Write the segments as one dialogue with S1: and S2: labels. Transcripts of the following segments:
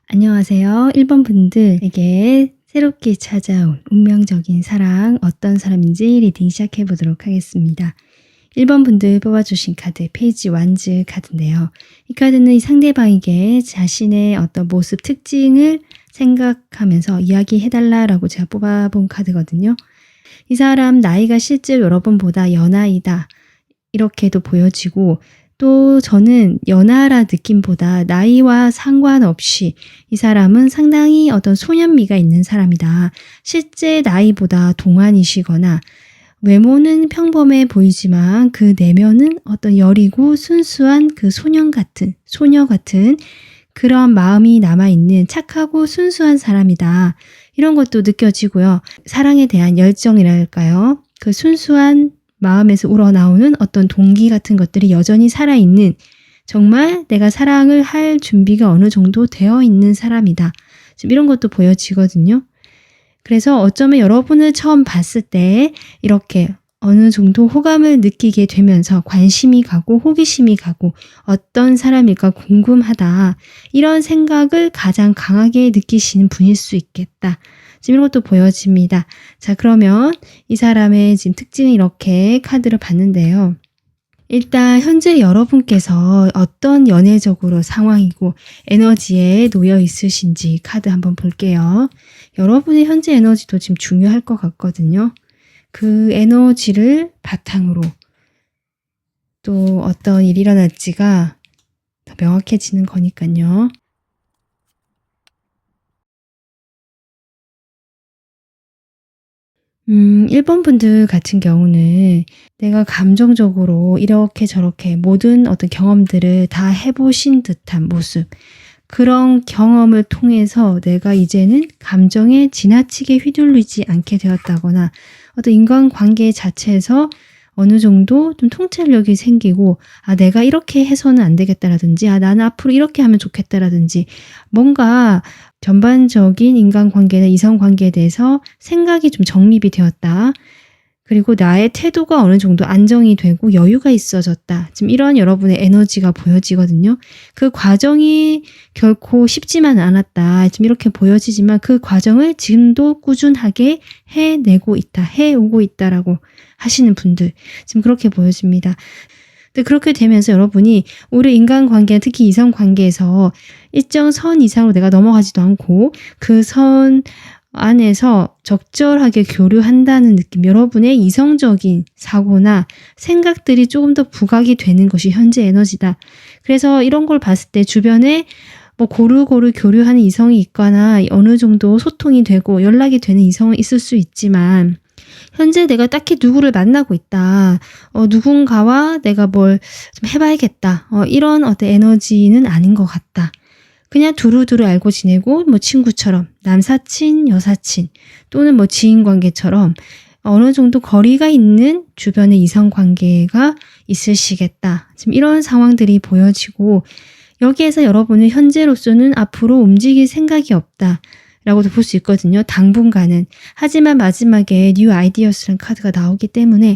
S1: 안녕하세요. 1번 분들에게 새롭게 찾아온 운명적인 사랑 어떤 사람인지 리딩 시작해 보도록 하겠습니다. 1번 분들 뽑아주신 카드 페이지 완즈 카드인데요. 이 카드는 이 상대방에게 자신의 어떤 모습 특징을 생각하면서 이야기해달라라고 제가 뽑아본 카드거든요. 이 사람 나이가 실제로 여러분보다 연하이다 이렇게도 보여지고, 또 저는 연하라 느낌보다 나이와 상관없이 이 사람은 상당히 어떤 소년미가 있는 사람이다. 실제 나이보다 동안이시거나 외모는 평범해 보이지만 그 내면은 어떤 여리고 순수한 그 소녀 같은 그런 마음이 남아있는 착하고 순수한 사람이다. 이런 것도 느껴지고요. 사랑에 대한 열정이랄까요? 그 순수한 마음에서 우러나오는 어떤 동기 같은 것들이 여전히 살아있는, 정말 내가 사랑을 할 준비가 어느 정도 되어 있는 사람이다. 지금 이런 것도 보여지거든요. 그래서 어쩌면 여러분을 처음 봤을 때 이렇게 어느 정도 호감을 느끼게 되면서 관심이 가고 호기심이 가고 어떤 사람일까 궁금하다. 이런 생각을 가장 강하게 느끼시는 분일 수 있겠다. 지금 이런 것도 보여집니다. 자, 그러면 이 사람의 지금 특징은 이렇게 카드를 봤는데요. 일단 현재 여러분께서 어떤 연애적으로 상황이고 에너지에 놓여 있으신지 카드 한번 볼게요. 여러분의 현재 에너지도 지금 중요할 것 같거든요. 그 에너지를 바탕으로 또 어떤 일이 일어날지가 더 명확해지는 거니까요. 1번 분들 같은 경우는 내가 감정적으로 이렇게 저렇게 모든 어떤 경험들을 다 해보신 듯한 모습, 그런 경험을 통해서 내가 이제는 감정에 지나치게 휘둘리지 않게 되었다거나 어떤 인간관계 자체에서 어느 정도 좀 통찰력이 생기고, 내가 이렇게 해서는 안 되겠다라든지, 나는 앞으로 이렇게 하면 좋겠다라든지, 뭔가 전반적인 인간관계나 이성관계에 대해서 생각이 좀 정립이 되었다. 그리고 나의 태도가 어느 정도 안정이 되고 여유가 있어졌다. 지금 이런 여러분의 에너지가 보여지거든요. 그 과정이 결코 쉽지만 않았다. 지금 이렇게 보여지지만 그 과정을 지금도 꾸준하게 해내고 있다. 해오고 있다라고 하시는 분들. 지금 그렇게 보여집니다. 근데 그렇게 되면서 여러분이 우리 인간관계, 특히 이성관계에서 일정 선 이상으로 내가 넘어가지도 않고 그 선 안에서 적절하게 교류한다는 느낌, 여러분의 이성적인 사고나 생각들이 조금 더 부각이 되는 것이 현재 에너지다. 그래서 이런 걸 봤을 때 주변에 뭐 고루고루 교류하는 이성이 있거나 어느 정도 소통이 되고 연락이 되는 이성은 있을 수 있지만, 현재 내가 딱히 누구를 만나고 있다. 누군가와 내가 뭘 좀 해봐야겠다. 이런 어떤 에너지는 아닌 것 같다. 그냥 두루두루 알고 지내고 뭐 친구처럼 남사친, 여사친 또는 뭐 지인 관계처럼 어느 정도 거리가 있는 주변의 이성 관계가 있으시겠다. 지금 이런 상황들이 보여지고, 여기에서 여러분은 현재로서는 앞으로 움직일 생각이 없다 라고도 볼 수 있거든요. 당분간은. 하지만 마지막에 뉴 아이디어스라는 카드가 나오기 때문에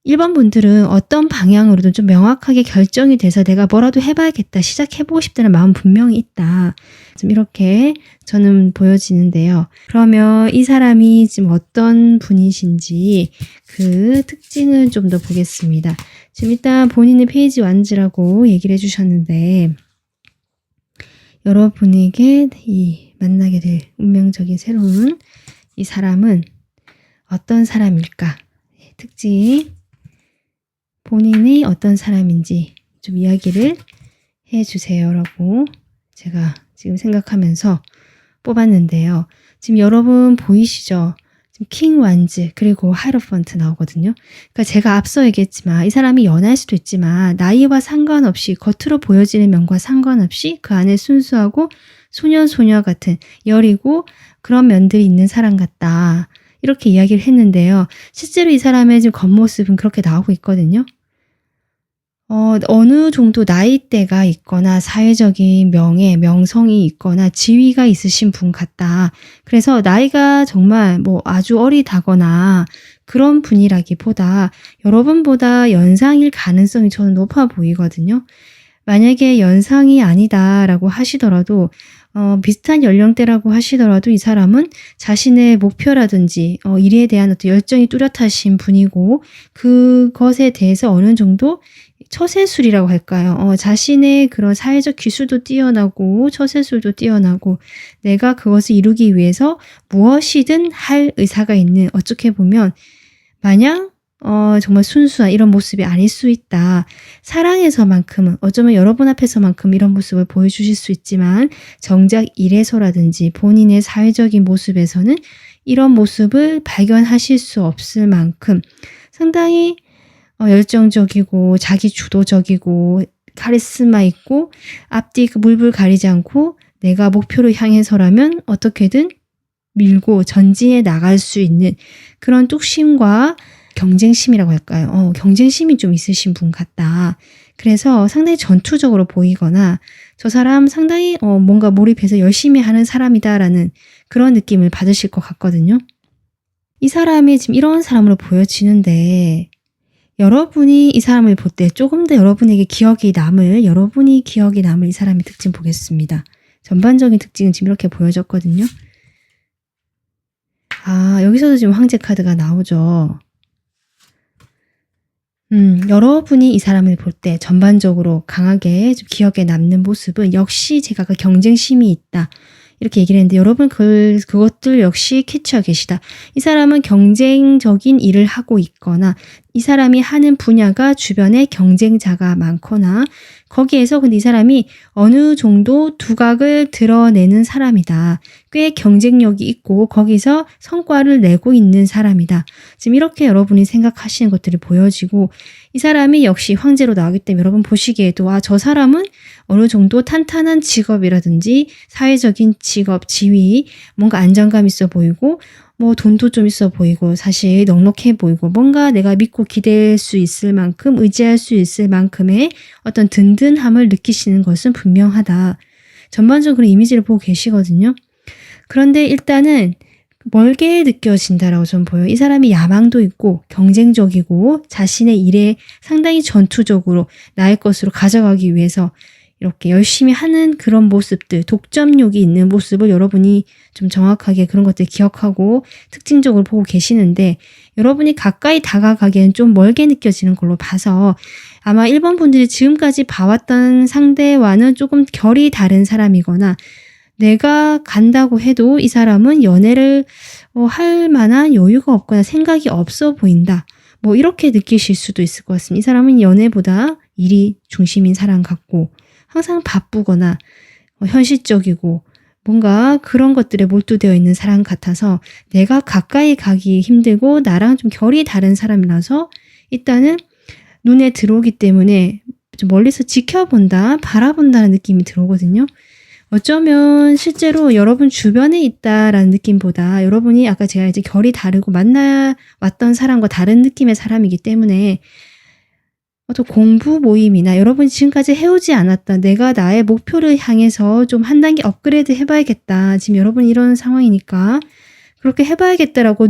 S1: 1번 분들은 어떤 방향으로든 좀 명확하게 결정이 돼서 내가 뭐라도 해봐야겠다, 시작해보고 싶다는 마음 분명히 있다. 좀 이렇게 저는 보여지는데요. 그러면 이 사람이 지금 어떤 분이신지 그 특징을 좀 더 보겠습니다. 지금 일단 본인의 페이지 완즈라고 얘기를 해주셨는데, 여러분에게 이 만나게 될 운명적인 새로운 이 사람은 어떤 사람일까? 특징, 본인이 어떤 사람인지 좀 이야기를 해주세요 라고 제가 지금 생각하면서 뽑았는데요. 지금 여러분 보이시죠? 지금 킹 완즈 그리고 하이로펀트 나오거든요. 그러니까 제가 앞서 얘기했지만 이 사람이 연할 수도 있지만 나이와 상관없이, 겉으로 보여지는 면과 상관없이 그 안에 순수하고 소녀 같은 여리고 그런 면들이 있는 사람 같다. 이렇게 이야기를 했는데요. 실제로 이 사람의 지금 겉모습은 그렇게 나오고 있거든요. 어느 정도 나이대가 있거나 사회적인 명예, 명성이 있거나 지위가 있으신 분 같다. 그래서 나이가 정말 뭐 아주 어리다거나 그런 분이라기보다 여러분보다 연상일 가능성이 저는 높아 보이거든요. 만약에 연상이 아니다라고 하시더라도 비슷한 연령대라고 하시더라도 이 사람은 자신의 목표라든지 일에 대한 어떤 열정이 뚜렷하신 분이고 그것에 대해서 어느 정도 처세술이라고 할까요? 자신의 그런 사회적 기술도 뛰어나고 처세술도 뛰어나고 내가 그것을 이루기 위해서 무엇이든 할 의사가 있는 어떻게 보면 마냥 정말 순수한 이런 모습이 아닐 수 있다. 사랑에서만큼은 어쩌면 여러분 앞에서만큼 이런 모습을 보여주실 수 있지만 정작 일에서라든지 본인의 사회적인 모습에서는 이런 모습을 발견하실 수 없을 만큼 상당히 열정적이고 자기 주도적이고 카리스마 있고 앞뒤 물불 가리지 않고 내가 목표를 향해서라면 어떻게든 밀고 전진해 나갈 수 있는 그런 뚝심과 경쟁심이라고 할까요? 경쟁심이 좀 있으신 분 같다. 그래서 상당히 전투적으로 보이거나 저 사람 상당히 뭔가 몰입해서 열심히 하는 사람이다라는 그런 느낌을 받으실 것 같거든요. 이 사람이 지금 이런 사람으로 보여지는데 여러분이 이 사람을 볼 때 조금 더 여러분이 기억이 남을 이 사람의 특징 보겠습니다. 전반적인 특징은 지금 이렇게 보여졌거든요. 여기서도 지금 황제 카드가 나오죠. 여러분이 이 사람을 볼 때 전반적으로 강하게 좀 기억에 남는 모습은 역시 제가 그 경쟁심이 있다. 이렇게 얘기를 했는데 여러분 그것들 역시 캐치하고 계시다. 이 사람은 경쟁적인 일을 하고 있거나 이 사람이 하는 분야가 주변에 경쟁자가 많거나 거기에서 근데 이 사람이 어느 정도 두각을 드러내는 사람이다. 꽤 경쟁력이 있고 거기서 성과를 내고 있는 사람이다. 지금 이렇게 여러분이 생각하시는 것들이 보여지고 이 사람이 역시 황제로 나오기 때문에 여러분 보시기에도 저 사람은 어느 정도 탄탄한 직업이라든지 사회적인 직업, 지위, 뭔가 안정감 있어 보이고 뭐 돈도 좀 있어 보이고 사실 넉넉해 보이고 뭔가 내가 믿고 기댈 수 있을 만큼 의지할 수 있을 만큼의 어떤 든든함을 느끼시는 것은 분명하다. 전반적으로 그런 이미지를 보고 계시거든요. 그런데 일단은 멀게 느껴진다라고 좀 보여요. 이 사람이 야망도 있고 경쟁적이고 자신의 일에 상당히 전투적으로 나의 것으로 가져가기 위해서 이렇게 열심히 하는 그런 모습들, 독점욕이 있는 모습을 여러분이 좀 정확하게 그런 것들 기억하고 특징적으로 보고 계시는데 여러분이 가까이 다가가기엔 좀 멀게 느껴지는 걸로 봐서 아마 1번 분들이 지금까지 봐왔던 상대와는 조금 결이 다른 사람이거나 내가 간다고 해도 이 사람은 연애를 할 만한 여유가 없거나 생각이 없어 보인다. 뭐 이렇게 느끼실 수도 있을 것 같습니다. 이 사람은 연애보다 일이 중심인 사람 같고 항상 바쁘거나 현실적이고 뭔가 그런 것들에 몰두되어 있는 사람 같아서 내가 가까이 가기 힘들고 나랑 좀 결이 다른 사람이라서 일단은 눈에 들어오기 때문에 좀 멀리서 지켜본다, 바라본다는 느낌이 들어오거든요. 어쩌면 실제로 여러분 주변에 있다라는 느낌보다 여러분이 아까 제가 이제 결이 다르고 만나왔던 사람과 다른 느낌의 사람이기 때문에 어떤 공부 모임이나 여러분이 지금까지 해오지 않았던 내가 나의 목표를 향해서 좀 한 단계 업그레이드 해봐야겠다. 지금 여러분 이런 상황이니까 그렇게 해봐야겠다라고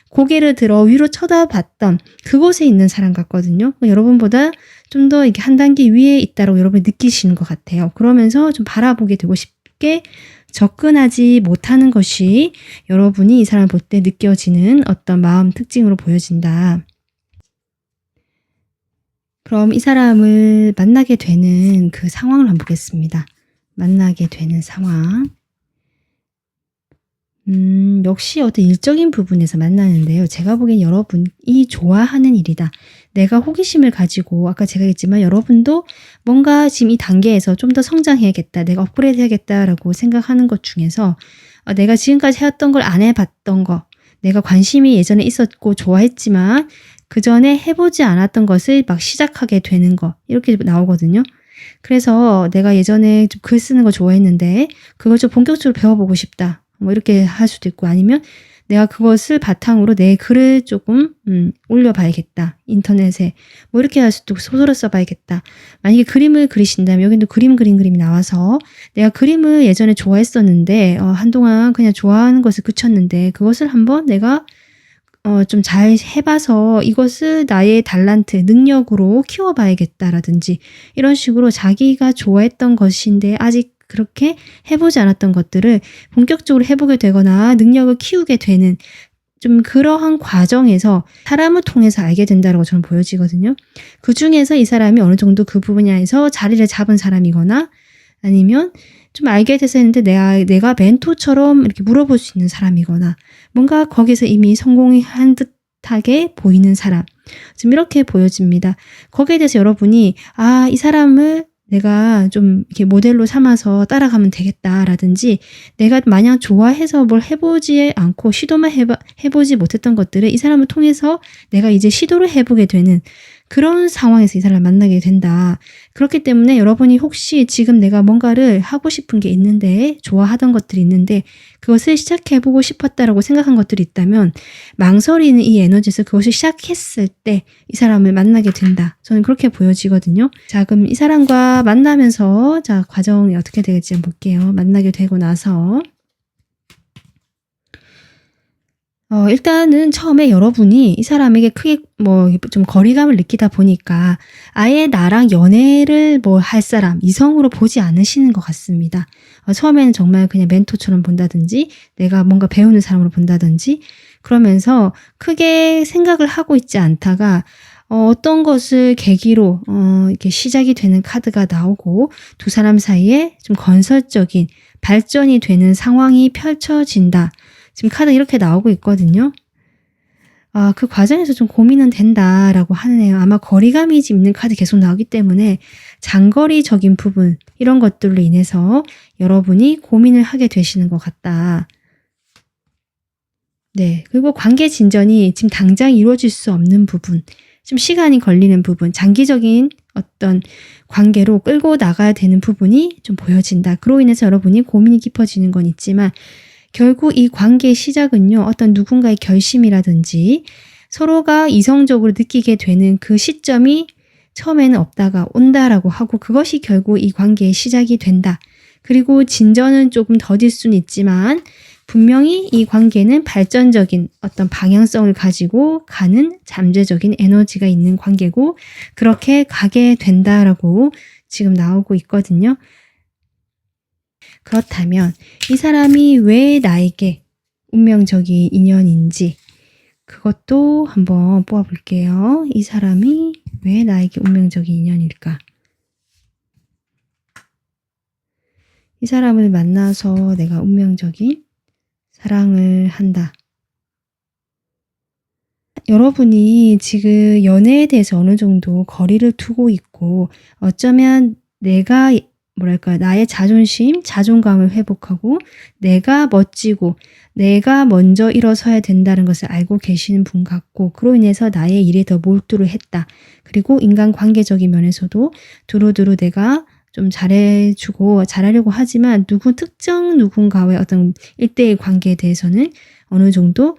S1: 고개를 들어 위로 쳐다봤던 그곳에 있는 사람 같거든요. 여러분보다 좀 더 이게 한 단계 위에 있다라고 여러분이 느끼시는 것 같아요. 그러면서 좀 바라보게 되고 쉽게 접근하지 못하는 것이 여러분이 이 사람을 볼 때 느껴지는 어떤 마음 특징으로 보여진다. 그럼 이 사람을 만나게 되는 그 상황을 한번 보겠습니다. 만나게 되는 상황. 역시 어떤 일적인 부분에서 만나는데요. 제가 보기엔 여러분이 좋아하는 일이다. 내가 호기심을 가지고 아까 제가 했지만 여러분도 뭔가 지금 이 단계에서 좀 더 성장해야겠다. 내가 업그레이드 해야겠다라고 생각하는 것 중에서 내가 지금까지 해왔던 걸 안 해봤던 거 내가 관심이 예전에 있었고 좋아했지만 그 전에 해보지 않았던 것을 막 시작하게 되는 거 이렇게 나오거든요. 그래서 내가 예전에 좀 글 쓰는 거 좋아했는데 그걸 좀 본격적으로 배워보고 싶다. 뭐 이렇게 할 수도 있고 아니면 내가 그것을 바탕으로 내 글을 조금 올려봐야겠다. 인터넷에 뭐 이렇게 할 수도 있고 소설을 써봐야겠다. 만약에 그림을 그리신다면 여기도 그림이 나와서 내가 그림을 예전에 좋아했었는데 한동안 그냥 좋아하는 것을 그쳤는데 그것을 한번 내가 좀 잘 해봐서 이것을 나의 달란트, 능력으로 키워봐야겠다라든지 이런 식으로 자기가 좋아했던 것인데 아직 그렇게 해보지 않았던 것들을 본격적으로 해보게 되거나 능력을 키우게 되는 좀 그러한 과정에서 사람을 통해서 알게 된다고 저는 보여지거든요. 그 중에서 이 사람이 어느 정도 그 분야에서 자리를 잡은 사람이거나 아니면 좀 알게 돼서 했는데 내가 멘토처럼 이렇게 물어볼 수 있는 사람이거나 뭔가 거기서 이미 성공한 듯하게 보이는 사람. 지금 이렇게 보여집니다. 거기에 대해서 여러분이 이 사람을 내가 좀 이렇게 모델로 삼아서 따라가면 되겠다라든지 내가 마냥 좋아해서 뭘 해보지 않고 시도만 해보지 못했던 것들을 이 사람을 통해서 내가 이제 시도를 해보게 되는 그런 상황에서 이 사람을 만나게 된다. 그렇기 때문에 여러분이 혹시 지금 내가 뭔가를 하고 싶은 게 있는데 좋아하던 것들이 있는데 그것을 시작해보고 싶었다라고 생각한 것들이 있다면 망설이는 이 에너지에서 그것을 시작했을 때 이 사람을 만나게 된다. 저는 그렇게 보여지거든요. 자, 그럼 이 사람과 만나면서 자, 과정이 어떻게 되겠지 한번 볼게요. 만나게 되고 나서 일단은 처음에 여러분이 이 사람에게 크게 좀 거리감을 느끼다 보니까 아예 나랑 연애를 할 사람, 이성으로 보지 않으시는 것 같습니다. 처음에는 정말 그냥 멘토처럼 본다든지 내가 뭔가 배우는 사람으로 본다든지 그러면서 크게 생각을 하고 있지 않다가 어떤 것을 계기로 이렇게 시작이 되는 카드가 나오고 두 사람 사이에 좀 건설적인 발전이 되는 상황이 펼쳐진다. 지금 카드 이렇게 나오고 있거든요. 그 과정에서 좀 고민은 된다라고 하네요. 아마 거리감이 있는 카드 계속 나오기 때문에 장거리적인 부분 이런 것들로 인해서 여러분이 고민을 하게 되시는 것 같다. 네, 그리고 관계 진전이 지금 당장 이루어질 수 없는 부분, 좀 시간이 걸리는 부분, 장기적인 어떤 관계로 끌고 나가야 되는 부분이 좀 보여진다. 그로 인해서 여러분이 고민이 깊어지는 건 있지만 결국 이 관계의 시작은요. 어떤 누군가의 결심이라든지 서로가 이성적으로 느끼게 되는 그 시점이 처음에는 없다가 온다라고 하고 그것이 결국 이 관계의 시작이 된다. 그리고 진전은 조금 더딜 수는 있지만 분명히 이 관계는 발전적인 어떤 방향성을 가지고 가는 잠재적인 에너지가 있는 관계고 그렇게 가게 된다라고 지금 나오고 있거든요. 그렇다면 이 사람이 왜 나에게 운명적인 인연인지 그것도 한번 뽑아볼게요. 이 사람이 왜 나에게 운명적인 인연일까? 이 사람을 만나서 내가 운명적인 사랑을 한다. 여러분이 지금 연애에 대해서 어느 정도 거리를 두고 있고 어쩌면 내가 나의 자존심, 자존감을 회복하고 내가 멋지고 내가 먼저 일어서야 된다는 것을 알고 계시는 분 같고 그로 인해서 나의 일에 더 몰두를 했다. 그리고 인간관계적인 면에서도 두루두루 내가 좀 잘해주고 잘하려고 하지만 특정 누군가와의 어떤 1대1 관계에 대해서는 어느 정도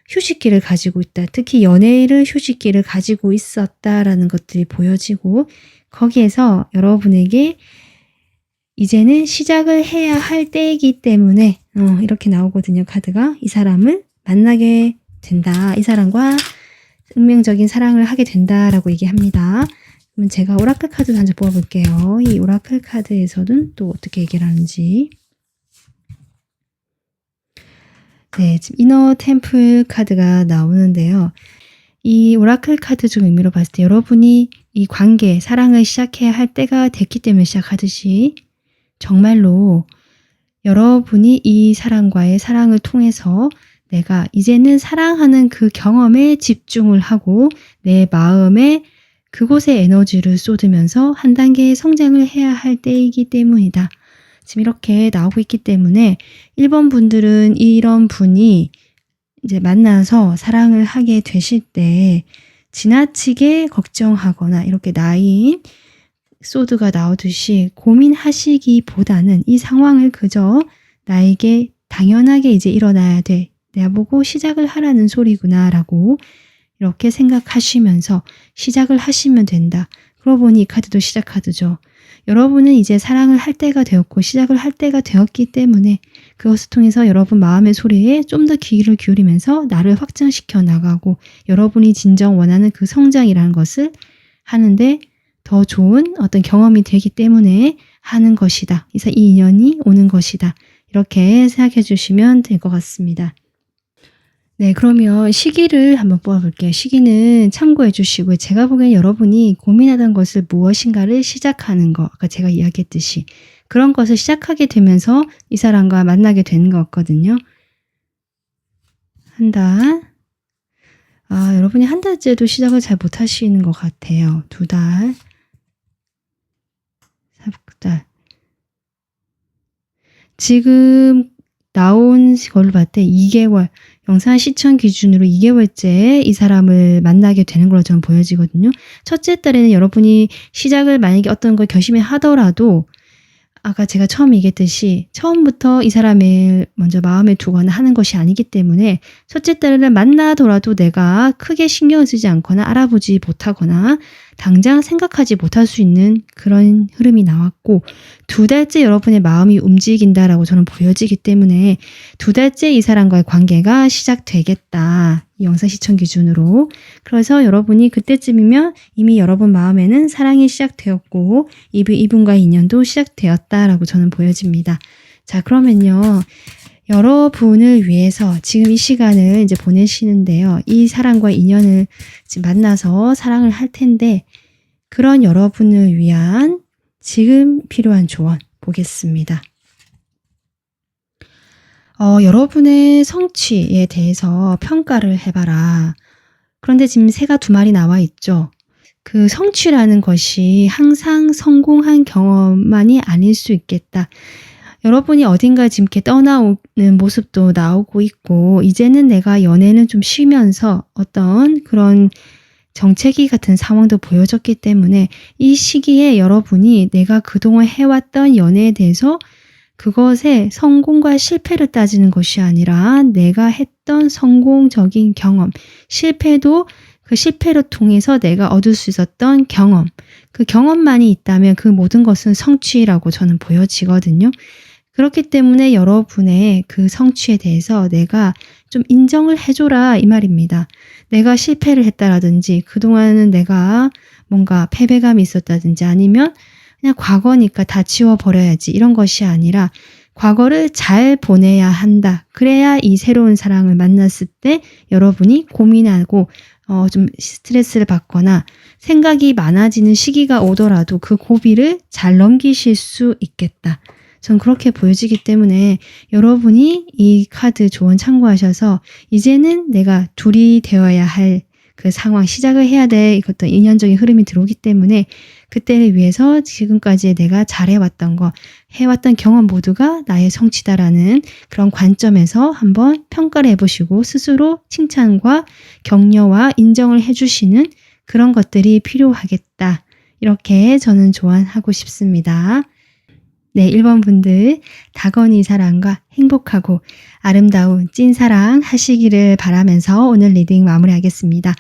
S1: 휴식기를 가지고 있다. 특히 연애를 휴식기를 가지고 있었다라는 것들이 보여지고 거기에서 여러분에게 이제는 시작을 해야 할 때이기 때문에 이렇게 나오거든요. 카드가 이 사람을 만나게 된다. 이 사람과 운명적인 사랑을 하게 된다라고 얘기합니다. 그러면 제가 오라클 카드도 한 장 뽑아볼게요. 이 오라클 카드에서는 또 어떻게 얘기를 하는지. 네, 지금 이너 템플 카드가 나오는데요. 이 오라클 카드 중 의미로 봤을 때 여러분이 이 관계, 사랑을 시작해야 할 때가 됐기 때문에 시작하듯이 정말로 여러분이 이 사람과의 사랑을 통해서 내가 이제는 사랑하는 그 경험에 집중을 하고 내 마음에 그곳에 에너지를 쏟으면서 한 단계의 성장을 해야 할 때이기 때문이다. 지금 이렇게 나오고 있기 때문에 1번 분들은 이런 분이 이제 만나서 사랑을 하게 되실 때 지나치게 걱정하거나 이렇게 나인 소드가 나오듯이 고민하시기보다는 이 상황을 그저 나에게 당연하게 이제 일어나야 돼. 내가 보고 시작을 하라는 소리구나 라고 이렇게 생각하시면서 시작을 하시면 된다. 그러고 보니 이 카드도 시작 카드죠. 여러분은 이제 사랑을 할 때가 되었고 시작을 할 때가 되었기 때문에 그것을 통해서 여러분 마음의 소리에 좀 더 귀를 기울이면서 나를 확장시켜 나가고 여러분이 진정 원하는 그 성장이라는 것을 하는데 더 좋은 어떤 경험이 되기 때문에 하는 것이다. 이 인연이 오는 것이다. 이렇게 생각해 주시면 될 것 같습니다. 네, 그러면 시기를 한번 뽑아볼게요. 시기는 참고해 주시고요. 제가 보기엔 여러분이 고민하던 것을 무엇인가를 시작하는 거, 아까 제가 이야기했듯이 그런 것을 시작하게 되면서 이 사람과 만나게 되는 것 같거든요. 한 달. 여러분이 한 달째도 시작을 잘 못하시는 것 같아요. 2달, 4달. 지금 나온 걸로 봤을 때 2개월, 영상 시청 기준으로 2개월째 이 사람을 만나게 되는 걸로 저는 보여지거든요. 첫째 달에는 여러분이 시작을 만약에 어떤 걸 결심을 하더라도 아까 제가 처음 얘기했듯이 처음부터 이 사람을 먼저 마음에 두거나 하는 것이 아니기 때문에 첫째 달에는 만나더라도 내가 크게 신경을 쓰지 않거나 알아보지 못하거나 당장 생각하지 못할 수 있는 그런 흐름이 나왔고 2달째 여러분의 마음이 움직인다라고 저는 보여지기 때문에 2달째 이 사람과의 관계가 시작되겠다. 이 영상 시청 기준으로. 그래서 여러분이 그때쯤이면 이미 여러분 마음에는 사랑이 시작되었고 이분과의 인연도 시작되었다라고 저는 보여집니다. 자, 그러면요. 여러분을 위해서 지금 이 시간을 이제 보내시는데요. 이 사람과의 인연을 지금 만나서 사랑을 할 텐데 그런 여러분을 위한 지금 필요한 조언 보겠습니다. 여러분의 성취에 대해서 평가를 해봐라. 그런데 지금 새가 2마리 나와 있죠. 그 성취라는 것이 항상 성공한 경험만이 아닐 수 있겠다. 여러분이 어딘가 지금 이렇게 떠나오는 모습도 나오고 있고 이제는 내가 연애는 좀 쉬면서 어떤 그런 정체기 같은 상황도 보여졌기 때문에 이 시기에 여러분이 내가 그동안 해왔던 연애에 대해서 그것의 성공과 실패를 따지는 것이 아니라 내가 했던 성공적인 경험, 실패도 그 실패를 통해서 내가 얻을 수 있었던 경험, 그 경험만이 있다면 그 모든 것은 성취라고 저는 보여지거든요. 그렇기 때문에 여러분의 그 성취에 대해서 내가 좀 인정을 해줘라 이 말입니다. 내가 실패를 했다라든지 그동안은 내가 뭔가 패배감이 있었다든지 아니면 그냥 과거니까 다 지워버려야지 이런 것이 아니라 과거를 잘 보내야 한다. 그래야 이 새로운 사랑을 만났을 때 여러분이 고민하고 좀 스트레스를 받거나 생각이 많아지는 시기가 오더라도 그 고비를 잘 넘기실 수 있겠다. 전 그렇게 보여지기 때문에 여러분이 이 카드 조언 참고하셔서 이제는 내가 둘이 되어야 할 그 상황 시작을 해야 될 이것도 인연적인 흐름이 들어오기 때문에 그때를 위해서 지금까지 내가 잘해왔던 거 해왔던 경험 모두가 나의 성취다라는 그런 관점에서 한번 평가를 해보시고 스스로 칭찬과 격려와 인정을 해주시는 그런 것들이 필요하겠다. 이렇게 저는 조언하고 싶습니다. 네, 1번 분들 다건이 사랑과 행복하고 아름다운 찐사랑 하시기를 바라면서 오늘 리딩 마무리하겠습니다.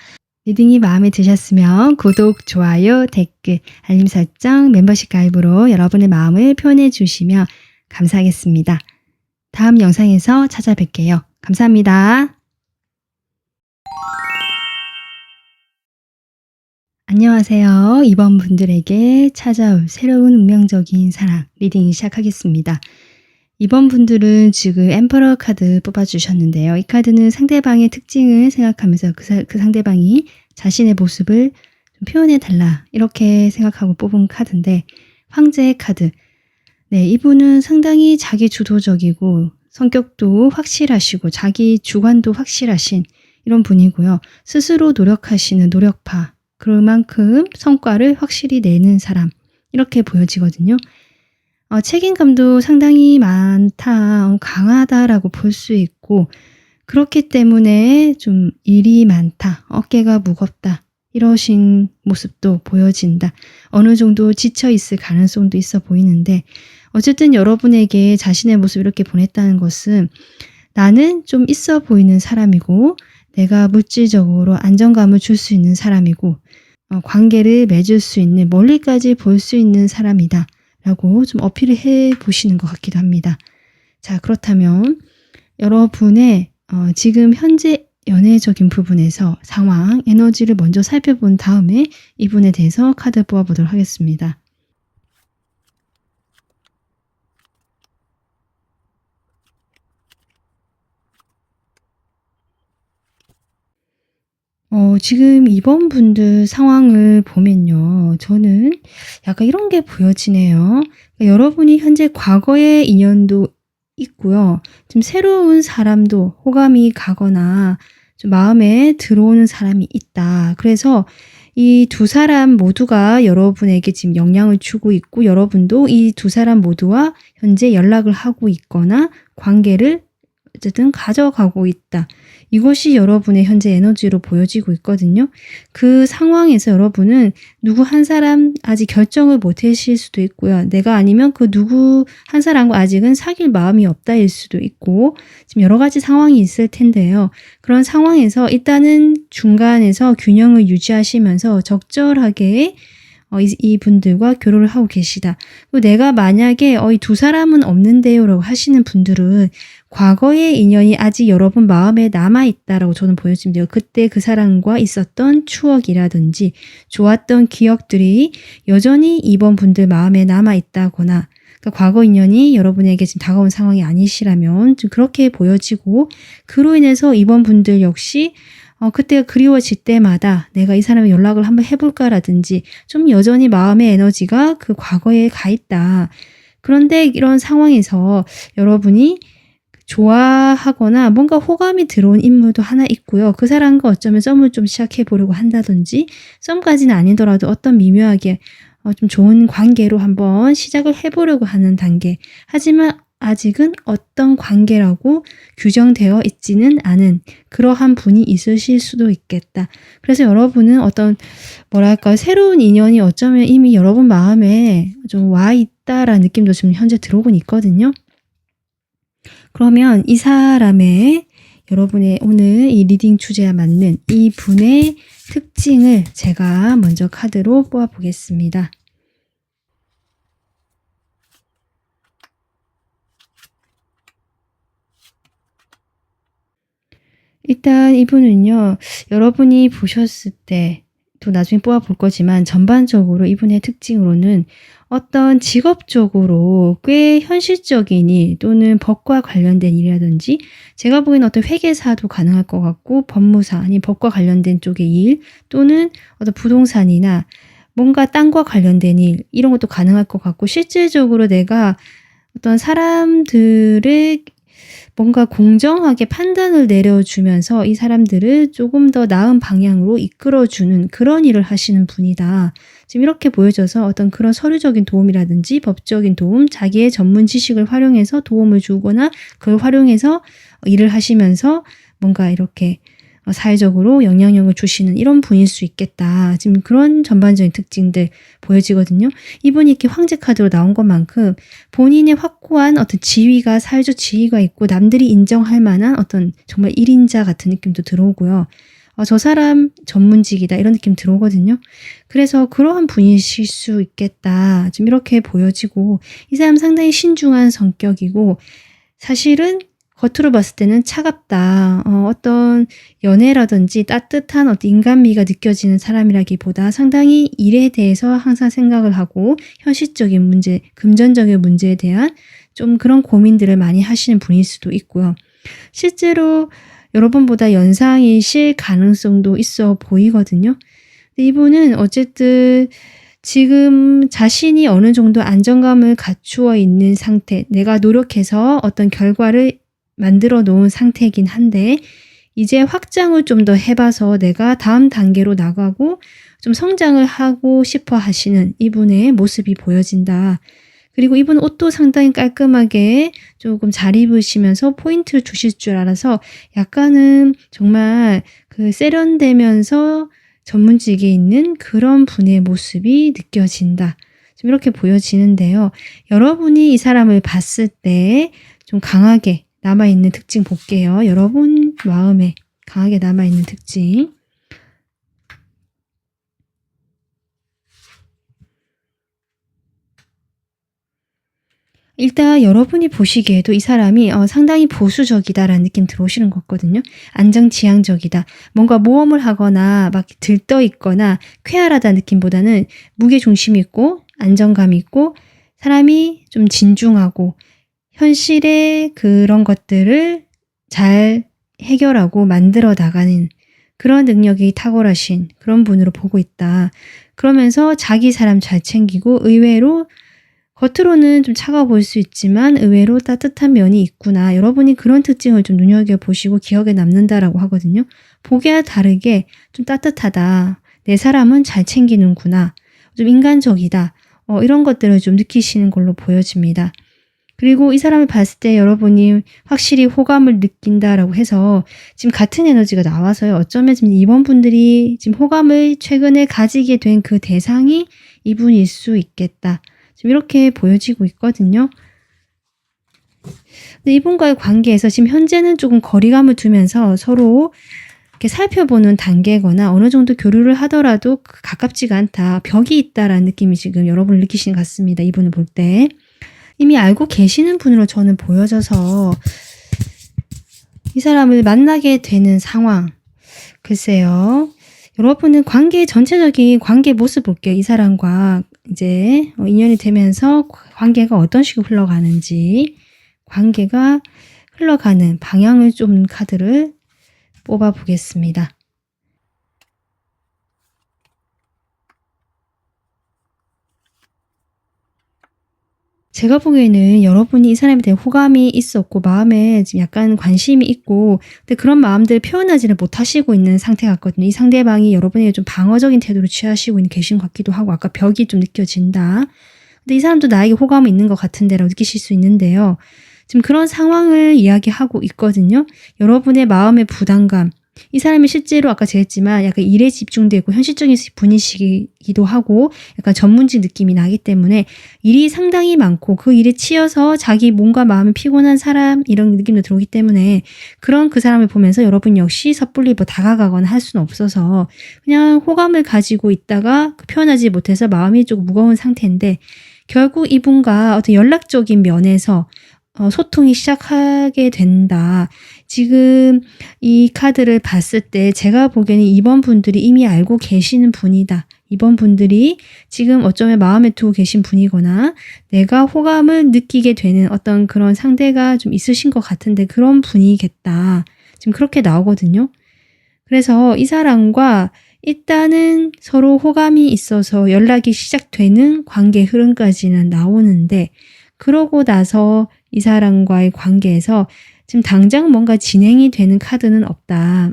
S1: 리딩이 마음에 드셨으면 구독, 좋아요, 댓글, 알림 설정, 멤버십 가입으로 여러분의 마음을 표현해 주시면 감사하겠습니다. 다음 영상에서 찾아뵐게요. 감사합니다. 안녕하세요. 이번 분들에게 찾아올 새로운 운명적인 사랑 리딩 시작하겠습니다. 이번 분들은 지금 엠퍼러 카드 뽑아주셨는데요. 이 카드는 상대방의 특징을 생각하면서 그 상대방이 자신의 모습을 좀 표현해달라 이렇게 생각하고 뽑은 카드인데 황제의 카드. 네, 이분은 상당히 자기 주도적이고 성격도 확실하시고 자기 주관도 확실하신 이런 분이고요. 스스로 노력하시는 노력파. 그만큼 성과를 확실히 내는 사람 이렇게 보여지거든요. 책임감도 상당히 많다, 강하다라고 볼 수 있고 그렇기 때문에 좀 일이 많다, 어깨가 무겁다 이러신 모습도 보여진다. 어느 정도 지쳐 있을 가능성도 있어 보이는데 어쨌든 여러분에게 자신의 모습을 이렇게 보냈다는 것은 나는 좀 있어 보이는 사람이고 내가 물질적으로 안정감을 줄 수 있는 사람이고 관계를 맺을 수 있는 멀리까지 볼 수 있는 사람이다 라고 좀 어필을 해 보시는 것 같기도 합니다. 자, 그렇다면 여러분의 지금 현재 연애적인 부분에서 상황, 에너지를 먼저 살펴본 다음에 이분에 대해서 카드 뽑아보도록 하겠습니다. 지금 이번 분들 상황을 보면요. 저는 약간 이런 게 보여지네요. 그러니까 여러분이 현재 과거의 인연도 있고요. 좀 새로운 사람도 호감이 가거나 좀 마음에 들어오는 사람이 있다. 그래서 이 두 사람 모두가 여러분에게 지금 영향을 주고 있고 여러분도 이 두 사람 모두와 현재 연락을 하고 있거나 관계를 어쨌든 가져가고 있다. 이것이 여러분의 현재 에너지로 보여지고 있거든요. 그 상황에서 여러분은 누구 한 사람 아직 결정을 못 하실 수도 있고요. 내가 아니면 그 누구 한 사람과 아직은 사귈 마음이 없다일 수도 있고 지금 여러 가지 상황이 있을 텐데요. 그런 상황에서 일단은 중간에서 균형을 유지하시면서 적절하게 이 분들과 교류를 하고 계시다. 그리고 내가 만약에 이 두 사람은 없는데요 라고 하시는 분들은 과거의 인연이 아직 여러분 마음에 남아있다라고 저는 보여집니다. 그때 그 사람과 있었던 추억이라든지 좋았던 기억들이 여전히 이번 분들 마음에 남아있다거나 그러니까 과거 인연이 여러분에게 지금 다가온 상황이 아니시라면 좀 그렇게 보여지고 그로 인해서 이번 분들 역시 그때가 그리워질 때마다 내가 이 사람에 연락을 한번 해볼까라든지 좀 여전히 마음의 에너지가 그 과거에 가 있다. 그런데 이런 상황에서 여러분이 좋아하거나 뭔가 호감이 들어온 인물도 하나 있고요. 그 사람과 어쩌면 썸을 좀 시작해 보려고 한다든지 썸까지는 아니더라도 어떤 미묘하게 좀 좋은 관계로 한번 시작을 해보려고 하는 단계. 하지만 아직은 어떤 관계라고 규정되어 있지는 않은 그러한 분이 있으실 수도 있겠다. 그래서 여러분은 어떤 뭐랄까 새로운 인연이 어쩌면 이미 여러분 마음에 좀 와 있다라는 느낌도 지금 현재 들어오곤 있거든요. 그러면 이 사람의 여러분의 오늘 이 리딩 주제와 맞는 이 분의 특징을 제가 먼저 카드로 뽑아 보겠습니다. 일단 이분은요. 여러분이 보셨을 때 또 나중에 뽑아 볼 거지만 전반적으로 이분의 특징으로는 어떤 직업적으로 꽤 현실적인 일 또는 법과 관련된 일이라든지 제가 보기에는 어떤 회계사도 가능할 것 같고 법무사 아니면 법과 관련된 쪽의 일 또는 어떤 부동산이나 뭔가 땅과 관련된 일 이런 것도 가능할 것 같고 실질적으로 내가 어떤 사람들의 뭔가 공정하게 판단을 내려주면서 이 사람들을 조금 더 나은 방향으로 이끌어주는 그런 일을 하시는 분이다. 지금 이렇게 보여져서 어떤 그런 서류적인 도움이라든지 법적인 도움, 자기의 전문 지식을 활용해서 도움을 주거나 그걸 활용해서 일을 하시면서 뭔가 이렇게 사회적으로 영향력을 주시는 이런 분일 수 있겠다. 지금 그런 전반적인 특징들 보여지거든요. 이분이 이렇게 황제 카드로 나온 것만큼 본인의 확고한 어떤 지위가 사회적 지위가 있고 남들이 인정할 만한 어떤 정말 1인자 같은 느낌도 들어오고요. 저 사람 전문직이다 이런 느낌 들어오거든요. 그래서 그러한 분이실 수 있겠다. 지금 이렇게 보여지고 이 사람 상당히 신중한 성격이고 사실은 겉으로 봤을 때는 차갑다. 어떤 연애라든지 따뜻한 어떤 인간미가 느껴지는 사람이라기보다 상당히 일에 대해서 항상 생각을 하고 현실적인 문제, 금전적인 문제에 대한 좀 그런 고민들을 많이 하시는 분일 수도 있고요. 실제로 여러분보다 연상이실 가능성도 있어 보이거든요. 근데 이분은 어쨌든 지금 자신이 어느 정도 안정감을 갖추어 있는 상태, 내가 노력해서 어떤 결과를 만들어 놓은 상태이긴 한데 이제 확장을 좀 더 해봐서 내가 다음 단계로 나가고 좀 성장을 하고 싶어 하시는 이분의 모습이 보여진다. 그리고 이분 옷도 상당히 깔끔하게 조금 잘 입으시면서 포인트를 주실 줄 알아서 약간은 정말 그 세련되면서 전문직에 있는 그런 분의 모습이 느껴진다. 좀 이렇게 보여지는데요. 여러분이 이 사람을 봤을 때 좀 강하게 남아있는 특징 볼게요. 여러분 마음에 강하게 남아있는 특징. 일단 여러분이 보시기에도 이 사람이 상당히 보수적이다라는 느낌 들어오시는 것 같거든요. 안정지향적이다. 뭔가 모험을 하거나 막 들떠 있거나 쾌활하다는 느낌보다는 무게중심이 있고 안정감이 있고 사람이 좀 진중하고 현실의 그런 것들을 잘 해결하고 만들어 나가는 그런 능력이 탁월하신 그런 분으로 보고 있다. 그러면서 자기 사람 잘 챙기고 의외로 겉으로는 좀 차가워 보일 수 있지만 의외로 따뜻한 면이 있구나. 여러분이 그런 특징을 좀 눈여겨보시고 기억에 남는다라고 하거든요. 보기와 다르게 좀 따뜻하다. 내 사람은 잘 챙기는구나. 좀 인간적이다. 이런 것들을 좀 느끼시는 걸로 보여집니다. 그리고 이 사람을 봤을 때 여러분이 확실히 호감을 느낀다라고 해서 지금 같은 에너지가 나와서요. 어쩌면 지금 이번 분들이 지금 호감을 최근에 가지게 된 그 대상이 이분일 수 있겠다. 지금 이렇게 보여지고 있거든요. 근데 이분과의 관계에서 지금 현재는 조금 거리감을 두면서 서로 이렇게 살펴보는 단계거나 어느 정도 교류를 하더라도 가깝지가 않다. 벽이 있다라는 느낌이 지금 여러분을 느끼시는 것 같습니다. 이분을 볼 때. 이미 알고 계시는 분으로 저는 보여져서 이 사람을 만나게 되는 상황. 글쎄요. 여러분은 전체적인 관계 모습 볼게요. 이 사람과 이제 인연이 되면서 관계가 어떤 식으로 흘러가는지, 관계가 흘러가는 방향을 좀 카드를 뽑아 보겠습니다. 제가 보기에는 여러분이 이 사람에 대해 호감이 있었고 마음에 지금 약간 관심이 있고 근데 그런 마음들을 표현하지를 못하시고 있는 상태 같거든요. 이 상대방이 여러분에게 좀 방어적인 태도를 취하시고 계신 것 같기도 하고 아까 벽이 좀 느껴진다. 근데 이 사람도 나에게 호감이 있는 것 같은데라고 느끼실 수 있는데요. 지금 그런 상황을 이야기하고 있거든요. 여러분의 마음의 부담감. 이 사람이 실제로 아까 제가 했지만 약간 일에 집중되고 현실적인 분이시기도 하고 약간 전문직 느낌이 나기 때문에 일이 상당히 많고 그 일에 치여서 자기 몸과 마음이 피곤한 사람 이런 느낌도 들어오기 때문에 그런 그 사람을 보면서 여러분 역시 섣불리 다가가거나 할 수는 없어서 그냥 호감을 가지고 있다가 표현하지 못해서 마음이 조금 무거운 상태인데 결국 이분과 어떤 연락적인 면에서 소통이 시작하게 된다. 지금 이 카드를 봤을 때 제가 보기에는 이번 분들이 이미 알고 계시는 분이다. 이번 분들이 지금 어쩌면 마음에 두고 계신 분이거나 내가 호감을 느끼게 되는 어떤 그런 상대가 좀 있으신 것 같은데 그런 분이겠다. 지금 그렇게 나오거든요. 그래서 이 사람과 일단은 서로 호감이 있어서 연락이 시작되는 관계 흐름까지는 나오는데 그러고 나서 이 사람과의 관계에서 지금 당장 뭔가 진행이 되는 카드는 없다.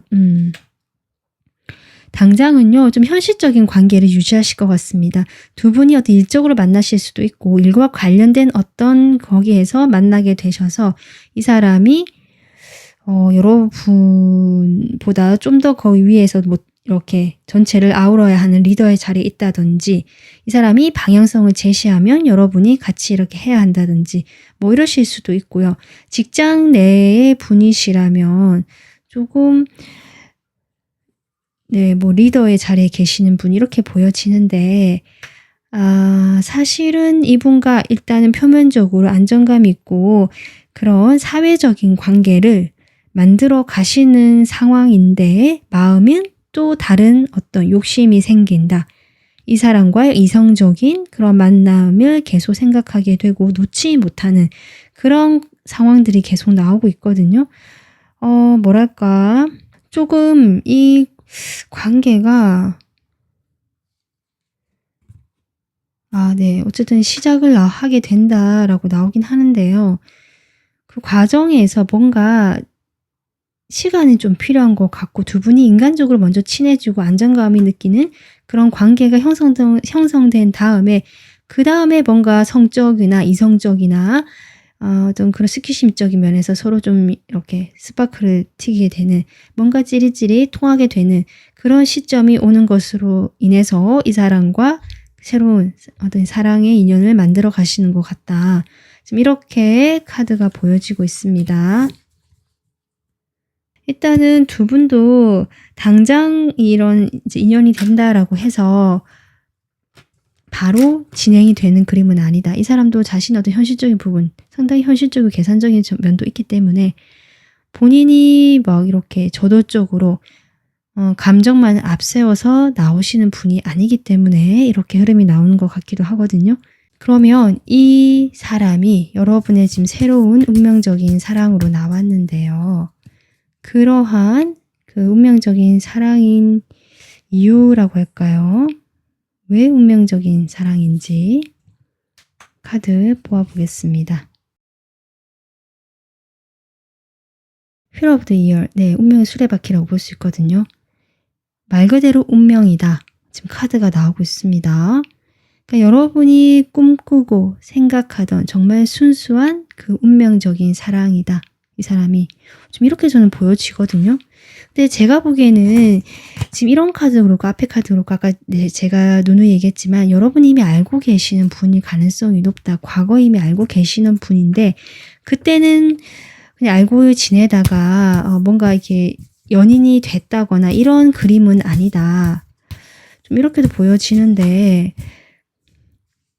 S1: 당장은요, 좀 현실적인 관계를 유지하실 것 같습니다. 두 분이 어떤 일적으로 만나실 수도 있고, 일과 관련된 어떤 거기에서 만나게 되셔서 이 사람이, 여러분보다 좀 더 거기 위에서 이렇게 전체를 아우러야 하는 리더의 자리에 있다든지 이 사람이 방향성을 제시하면 여러분이 같이 이렇게 해야 한다든지 이러실 수도 있고요. 직장 내의 분이시라면 조금 리더의 자리에 계시는 분 이렇게 보여지는데 사실은 이분과 일단은 표면적으로 안정감 있고 그런 사회적인 관계를 만들어 가시는 상황인데 마음은 또 다른 어떤 욕심이 생긴다. 이 사람과의 이성적인 그런 만남을 계속 생각하게 되고 놓지 못하는 그런 상황들이 계속 나오고 있거든요. 뭐랄까 조금 이 관계가 어쨌든 시작을 하게 된다라고 나오긴 하는데요. 그 과정에서 뭔가 시간이 좀 필요한 것 같고 두 분이 인간적으로 먼저 친해지고 안정감이 느끼는 그런 관계가 형성된 다음에 그 다음에 뭔가 성적이나 이성적이나 어떤 그런 스킨십적인 면에서 서로 좀 이렇게 스파크를 튀게 되는 뭔가 찌릿찌릿 통하게 되는 그런 시점이 오는 것으로 인해서 이 사람과 새로운 어떤 사랑의 인연을 만들어 가시는 것 같다. 지금 이렇게 카드가 보여지고 있습니다. 일단은 두 분도 당장 이런 이제 인연이 된다라고 해서 바로 진행이 되는 그림은 아니다. 이 사람도 자신의 어떤 현실적인 부분, 상당히 현실적이고 계산적인 면도 있기 때문에 본인이 막 이렇게 저돌적으로 감정만 앞세워서 나오시는 분이 아니기 때문에 이렇게 흐름이 나오는 것 같기도 하거든요. 그러면 이 사람이 여러분의 지금 새로운 운명적인 사랑으로 나왔는데요. 그러한 그 운명적인 사랑인 이유라고 할까요? 왜 운명적인 사랑인지 카드 뽑아보겠습니다. Wheel of the Year, 네, 운명의 수레바퀴라고 볼 수 있거든요. 말 그대로 운명이다. 지금 카드가 나오고 있습니다. 그러니까 여러분이 꿈꾸고 생각하던 정말 순수한 그 운명적인 사랑이다. 이 사람이 좀 이렇게 저는 보여지거든요. 근데 제가 보기에는 지금 이런 카드도 그렇고 앞에 카드도 그렇고 아까 제가 누누이 얘기했지만 여러분이 이미 알고 계시는 분일 가능성이 높다. 과거에 이미 알고 계시는 분인데 그때는 그냥 알고 지내다가 뭔가 이렇게 연인이 됐다거나 이런 그림은 아니다. 좀 이렇게도 보여지는데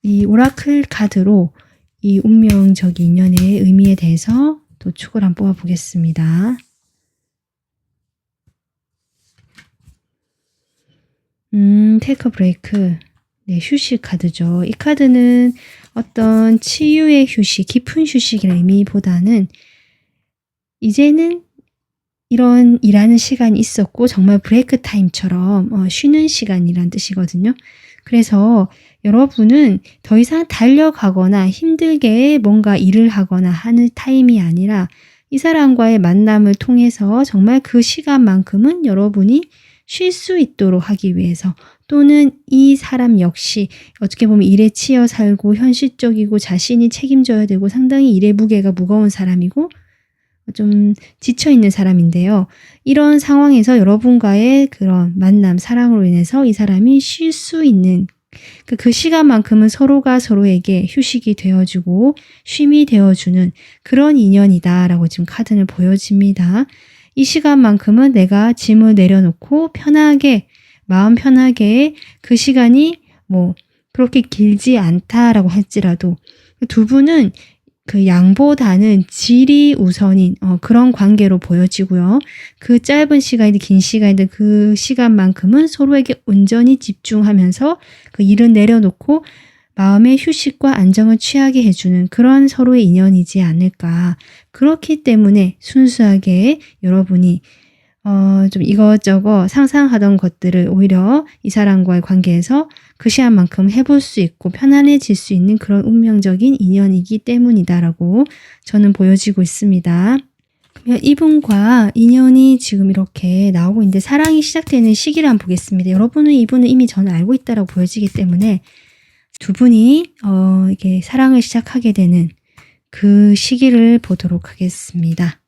S1: 이 오라클 카드로 이 운명적인 인연의 의미에 대해서 또 축을 한번 뽑아보겠습니다. 테이크 브레이크. 네, 휴식 카드죠. 이 카드는 어떤 치유의 휴식, 깊은 휴식이라는 의미보다는 이제는 이런 일하는 시간이 있었고 정말 브레이크 타임처럼 쉬는 시간이란 뜻이거든요. 그래서 여러분은 더 이상 달려가거나 힘들게 뭔가 일을 하거나 하는 타임이 아니라 이 사람과의 만남을 통해서 정말 그 시간만큼은 여러분이 쉴 수 있도록 하기 위해서 또는 이 사람 역시 어떻게 보면 일에 치여 살고 현실적이고 자신이 책임져야 되고 상당히 일의 무게가 무거운 사람이고 좀 지쳐있는 사람인데요. 이런 상황에서 여러분과의 그런 만남, 사랑으로 인해서 이 사람이 쉴 수 있는 그 시간만큼은 서로가 서로에게 휴식이 되어주고 쉼이 되어주는 그런 인연이다라고 지금 카드는 보여집니다. 이 시간만큼은 내가 짐을 내려놓고 편하게 마음 편하게 그 시간이 뭐 그렇게 길지 않다라고 할지라도 두 분은 그 양보다는 질이 우선인 그런 관계로 보여지고요. 그 짧은 시간이든 긴 시간이든 그 시간만큼은 서로에게 온전히 집중하면서 그 일은 내려놓고 마음의 휴식과 안정을 취하게 해주는 그런 서로의 인연이지 않을까. 그렇기 때문에 순수하게 여러분이 좀 이것저것 상상하던 것들을 오히려 이 사람과의 관계에서 그 시간만큼 해볼 수 있고 편안해질 수 있는 그런 운명적인 인연이기 때문이다라고 저는 보여지고 있습니다. 그러면 이분과 인연이 지금 이렇게 나오고 있는데 사랑이 시작되는 시기를 한번 보겠습니다. 여러분은 이분은 이미 저는 알고 있다라고 보여지기 때문에 두 분이 이게 사랑을 시작하게 되는 그 시기를 보도록 하겠습니다.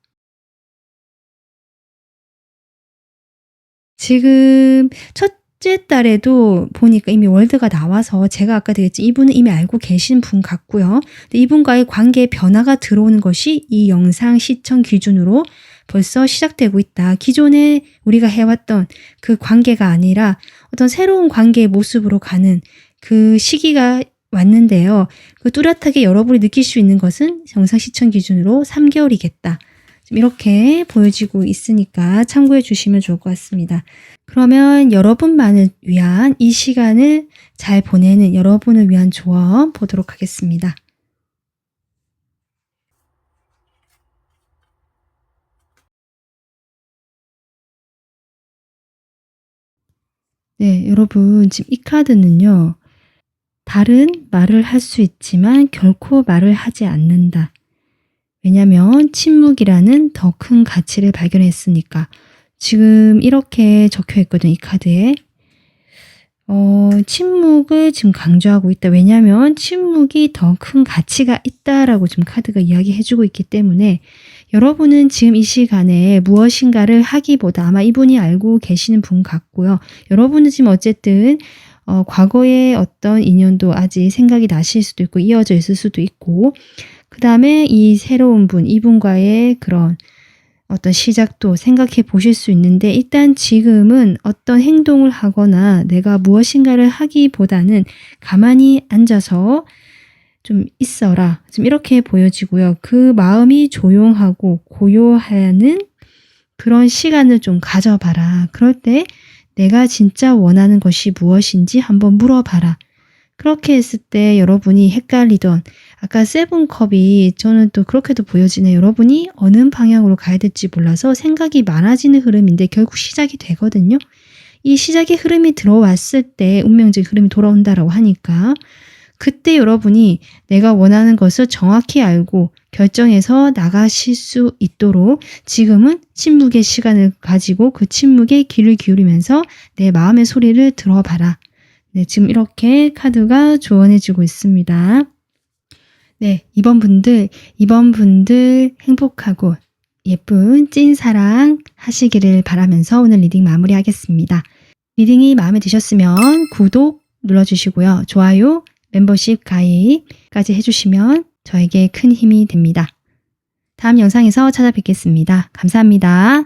S1: 지금 첫째 달에도 보니까 이미 월드가 나와서 제가 아까 되겠지 이분은 이미 알고 계신 분 같고요. 근데 이분과의 관계에 변화가 들어오는 것이 이 영상 시청 기준으로 벌써 시작되고 있다. 기존에 우리가 해왔던 그 관계가 아니라 어떤 새로운 관계의 모습으로 가는 그 시기가 왔는데요. 그 뚜렷하게 여러분이 느낄 수 있는 것은 영상 시청 기준으로 3개월이겠다. 이렇게 보여지고 있으니까 참고해 주시면 좋을 것 같습니다. 그러면 여러분만을 위한 이 시간을 잘 보내는 여러분을 위한 조언 보도록 하겠습니다. 네, 여러분 지금 이 카드는요. 다른 말을 할 수 있지만 결코 말을 하지 않는다. 왜냐하면 침묵이라는 더 큰 가치를 발견했으니까. 지금 이렇게 적혀 있거든요. 이 카드에. 침묵을 지금 강조하고 있다. 왜냐하면 침묵이 더 큰 가치가 있다라고 지금 카드가 이야기해주고 있기 때문에 여러분은 지금 이 시간에 무엇인가를 하기보다 아마 이분이 알고 계시는 분 같고요. 여러분은 지금 어쨌든 과거의 어떤 인연도 아직 생각이 나실 수도 있고 이어져 있을 수도 있고 그 다음에 이 새로운 분, 이분과의 그런 어떤 시작도 생각해 보실 수 있는데 일단 지금은 어떤 행동을 하거나 내가 무엇인가를 하기보다는 가만히 앉아서 좀 있어라. 좀 이렇게 보여지고요. 그 마음이 조용하고 고요하는 그런 시간을 좀 가져봐라. 그럴 때 내가 진짜 원하는 것이 무엇인지 한번 물어봐라. 그렇게 했을 때 여러분이 헷갈리던 아까 세븐컵이 저는 또 그렇게도 보여지네요. 여러분이 어느 방향으로 가야 될지 몰라서 생각이 많아지는 흐름인데 결국 시작이 되거든요. 이 시작의 흐름이 들어왔을 때 운명적인 흐름이 돌아온다라고 하니까 그때 여러분이 내가 원하는 것을 정확히 알고 결정해서 나가실 수 있도록 지금은 침묵의 시간을 가지고 그 침묵에 귀를 기울이면서 내 마음의 소리를 들어봐라. 네, 지금 이렇게 카드가 조언해주고 있습니다. 네, 이번 분들 행복하고 예쁜 찐사랑 하시기를 바라면서 오늘 리딩 마무리하겠습니다. 리딩이 마음에 드셨으면 구독 눌러주시고요. 좋아요, 멤버십 가입까지 해주시면 저에게 큰 힘이 됩니다. 다음 영상에서 찾아뵙겠습니다. 감사합니다.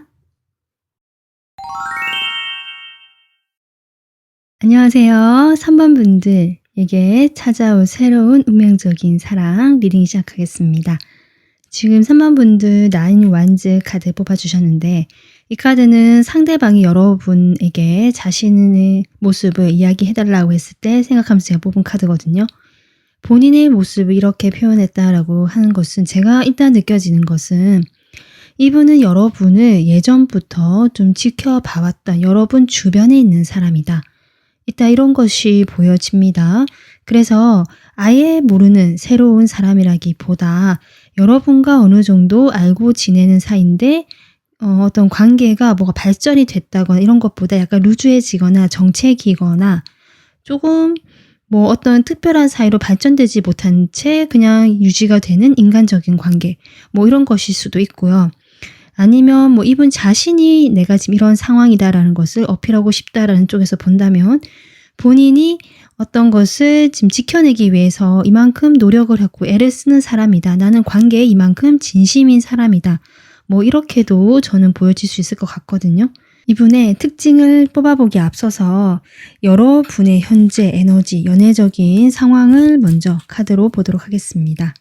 S1: 안녕하세요. 3번 분들에게 찾아올 새로운 운명적인 사랑 리딩 시작하겠습니다. 지금 3번 분들 나인 완즈 카드 뽑아주셨는데 이 카드는 상대방이 여러분에게 자신의 모습을 이야기해달라고 했을 때 생각하면서 제가 뽑은 카드거든요. 본인의 모습을 이렇게 표현했다라고 하는 것은 제가 일단 느껴지는 것은 이분은 여러분을 예전부터 좀 지켜봐왔던 여러분 주변에 있는 사람이다. 이따 이런 것이 보여집니다. 그래서 아예 모르는 새로운 사람이라기보다 여러분과 어느 정도 알고 지내는 사이인데 어떤 관계가 뭐가 발전이 됐다거나 이런 것보다 약간 루즈해지거나 정체기거나 조금 뭐 어떤 특별한 사이로 발전되지 못한 채 그냥 유지가 되는 인간적인 관계 뭐 이런 것일 수도 있고요. 아니면 뭐 이분 자신이 내가 지금 이런 상황이다라는 것을 어필하고 싶다라는 쪽에서 본다면 본인이 어떤 것을 지금 지켜내기 위해서 이만큼 노력을 했고 애를 쓰는 사람이다. 나는 관계에 이만큼 진심인 사람이다. 뭐 이렇게도 저는 보여질 수 있을 것 같거든요. 이분의 특징을 뽑아보기에 앞서서 여러분의 현재 에너지, 연애적인 상황을 먼저 카드로 보도록 하겠습니다.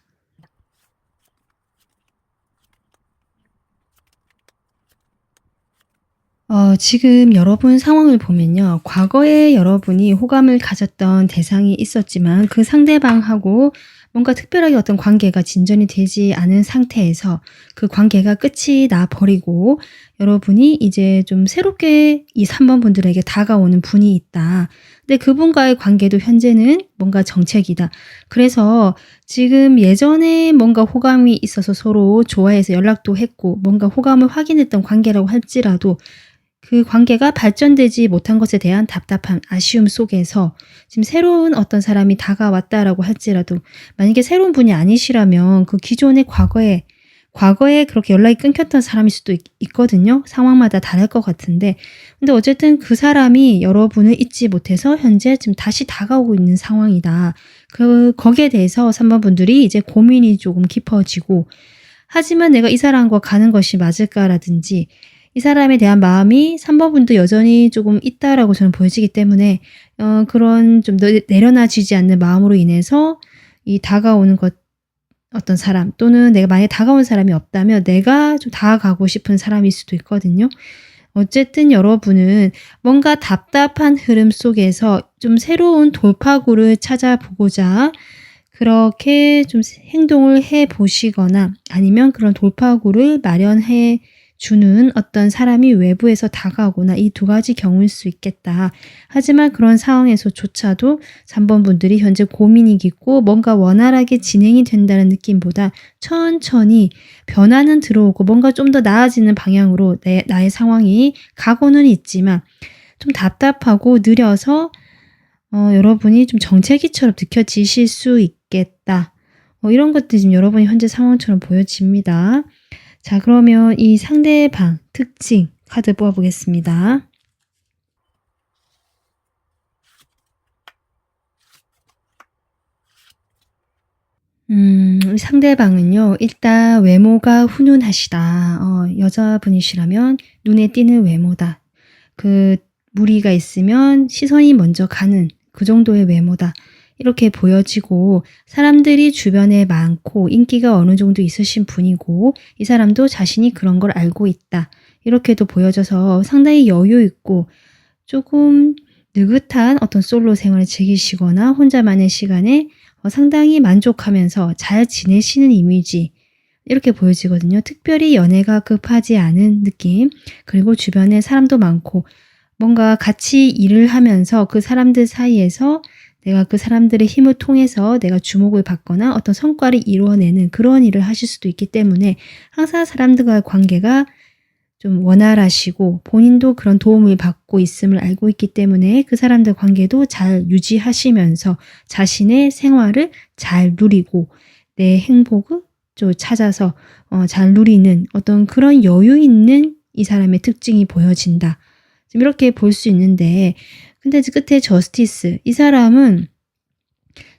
S1: 지금 여러분 상황을 보면요. 과거에 여러분이 호감을 가졌던 대상이 있었지만 그 상대방하고 뭔가 특별하게 어떤 관계가 진전이 되지 않은 상태에서 그 관계가 끝이 나 버리고 여러분이 이제 좀 새롭게 이 3번 분들에게 다가오는 분이 있다. 근데 그분과의 관계도 현재는 뭔가 정책이다. 그래서 지금 예전에 뭔가 호감이 있어서 서로 좋아해서 연락도 했고 뭔가 호감을 확인했던 관계라고 할지라도 그 관계가 발전되지 못한 것에 대한 답답함, 아쉬움 속에서 지금 새로운 어떤 사람이 다가왔다라고 할지라도 만약에 새로운 분이 아니시라면 그 기존의 과거에 그렇게 연락이 끊겼던 사람일 수도 있거든요. 상황마다 다를 것 같은데 근데 어쨌든 그 사람이 여러분을 잊지 못해서 현재 지금 다시 다가오고 있는 상황이다. 거기에 대해서 3번 분들이 이제 고민이 조금 깊어지고 하지만 내가 이 사람과 가는 것이 맞을까라든지 이 사람에 대한 마음이 3번 분도 여전히 조금 있다라고 저는 보여지기 때문에 그런 좀 내려놔지지 않는 마음으로 인해서 이 다가오는 것 어떤 사람 또는 내가 만약에 다가온 사람이 없다면 내가 좀 다가가고 싶은 사람일 수도 있거든요. 어쨌든 여러분은 뭔가 답답한 흐름 속에서 좀 새로운 돌파구를 찾아보고자 그렇게 좀 행동을 해 보시거나 아니면 그런 돌파구를 마련해 주는 어떤 사람이 외부에서 다가오거나 이 두 가지 경우일 수 있겠다. 하지만 그런 상황에서조차도 3번 분들이 현재 고민이 깊고 뭔가 원활하게 진행이 된다는 느낌보다 천천히 변화는 들어오고 뭔가 좀 더 나아지는 방향으로 나의 상황이 가고는 있지만 좀 답답하고 느려서 여러분이 좀 정체기처럼 느껴지실 수 있겠다. 이런 것들이 지금 여러분이 현재 상황처럼 보여집니다. 자, 그러면 이 상대방 특징 카드 뽑아보겠습니다. 상대방은요, 일단 외모가 훈훈하시다. 여자분이시라면 눈에 띄는 외모다. 그 무리가 있으면 시선이 먼저 가는 그 정도의 외모다. 이렇게 보여지고 사람들이 주변에 많고 인기가 어느 정도 있으신 분이고 이 사람도 자신이 그런 걸 알고 있다. 이렇게도 보여져서 상당히 여유 있고 조금 느긋한 어떤 솔로 생활을 즐기시거나 혼자만의 시간에 상당히 만족하면서 잘 지내시는 이미지 이렇게 보여지거든요. 특별히 연애가 급하지 않은 느낌, 그리고 주변에 사람도 많고 뭔가 같이 일을 하면서 그 사람들 사이에서 내가 그 사람들의 힘을 통해서 내가 주목을 받거나 어떤 성과를 이루어내는 그런 일을 하실 수도 있기 때문에 항상 사람들과의 관계가 좀 원활하시고 본인도 그런 도움을 받고 있음을 알고 있기 때문에 그 사람들 관계도 잘 유지하시면서 자신의 생활을 잘 누리고 내 행복을 좀 찾아서 잘 누리는 어떤 그런 여유 있는 이 사람의 특징이 보여진다. 좀 이렇게 볼 수 있는데 근데 끝에 저스티스 이 사람은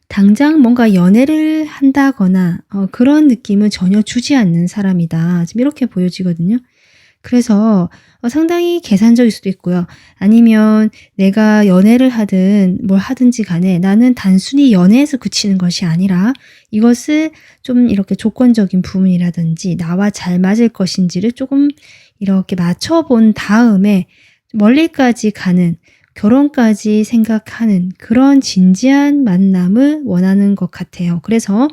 S1: 당장 뭔가 연애를 한다거나 그런 느낌을 전혀 주지 않는 사람이다. 지금 이렇게 보여지거든요. 그래서 상당히 계산적일 수도 있고요. 아니면 내가 연애를 하든 뭘 하든지 간에 나는 단순히 연애에서 그치는 것이 아니라 이것을 좀 이렇게 조건적인 부분이라든지 나와 잘 맞을 것인지를 조금 이렇게 맞춰본 다음에 멀리까지 가는 결혼까지 생각하는 그런 진지한 만남을 원하는 것 같아요. 그래서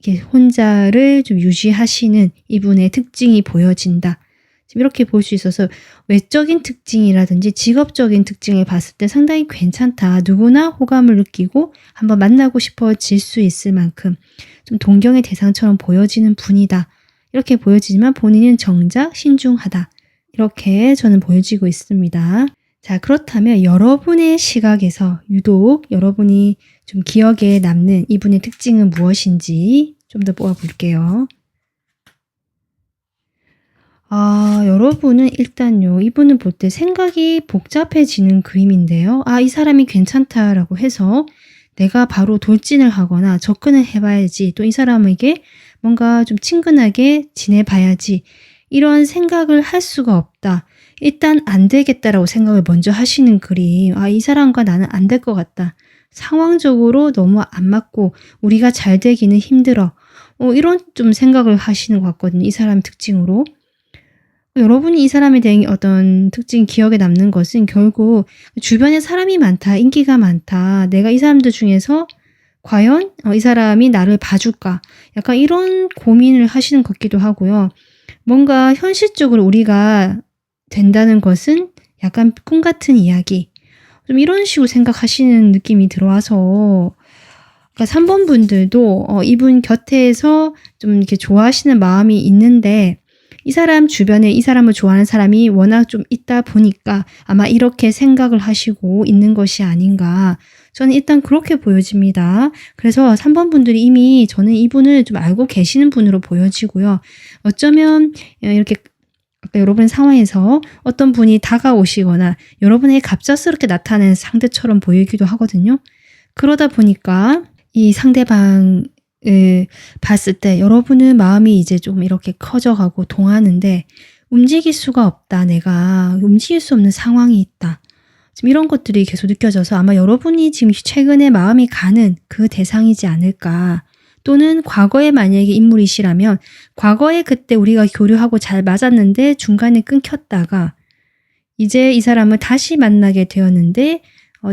S1: 이렇게 혼자를 좀 유지하시는 이분의 특징이 보여진다. 지금 이렇게 볼 수 있어서 외적인 특징이라든지 직업적인 특징을 봤을 때 상당히 괜찮다. 누구나 호감을 느끼고 한번 만나고 싶어질 수 있을 만큼 좀 동경의 대상처럼 보여지는 분이다. 이렇게 보여지지만 본인은 정작 신중하다. 이렇게 저는 보여지고 있습니다. 자, 그렇다면 여러분의 시각에서 유독 여러분이 좀 기억에 남는 이분의 특징은 무엇인지 좀 더 뽑아볼게요. 여러분은 일단요, 이분을 볼 때 생각이 복잡해지는 그림인데요. 이 사람이 괜찮다라고 해서 내가 바로 돌진을 하거나 접근을 해봐야지, 또 이 사람에게 뭔가 좀 친근하게 지내봐야지, 이런 생각을 할 수가 없다. 일단 안 되겠다라고 생각을 먼저 하시는 그림. 이 사람과 나는 안 될 것 같다. 상황적으로 너무 안 맞고 우리가 잘 되기는 힘들어. 이런 좀 생각을 하시는 것 같거든요. 이 사람 특징으로. 여러분이 이 사람에 대한 어떤 특징 기억에 남는 것은 결국 주변에 사람이 많다, 인기가 많다, 내가 이 사람들 중에서 과연 이 사람이 나를 봐줄까? 약간 이런 고민을 하시는 것 같기도 하고요. 뭔가 현실적으로 우리가 된다는 것은 약간 꿈 같은 이야기. 좀 이런 식으로 생각하시는 느낌이 들어와서 그러니까 3번 분들도 이분 곁에서 좀 이렇게 좋아하시는 마음이 있는데 이 사람 주변에 이 사람을 좋아하는 사람이 워낙 좀 있다 보니까 아마 이렇게 생각을 하시고 있는 것이 아닌가. 저는 일단 그렇게 보여집니다. 그래서 3번 분들이 이미 저는 이분을 좀 알고 계시는 분으로 보여지고요. 어쩌면 이렇게 아까 여러분 상황에서 어떤 분이 다가오시거나 여러분에게 갑작스럽게 나타나는 상대처럼 보이기도 하거든요. 그러다 보니까 이 상대방을 봤을 때 여러분은 마음이 이제 좀 이렇게 커져가고 동하는데 움직일 수가 없다. 내가 움직일 수 없는 상황이 있다. 지금 이런 것들이 계속 느껴져서 아마 여러분이 지금 최근에 마음이 가는 그 대상이지 않을까. 또는 과거에 만약에 인물이시라면 과거에 그때 우리가 교류하고 잘 맞았는데 중간에 끊겼다가 이제 이 사람을 다시 만나게 되었는데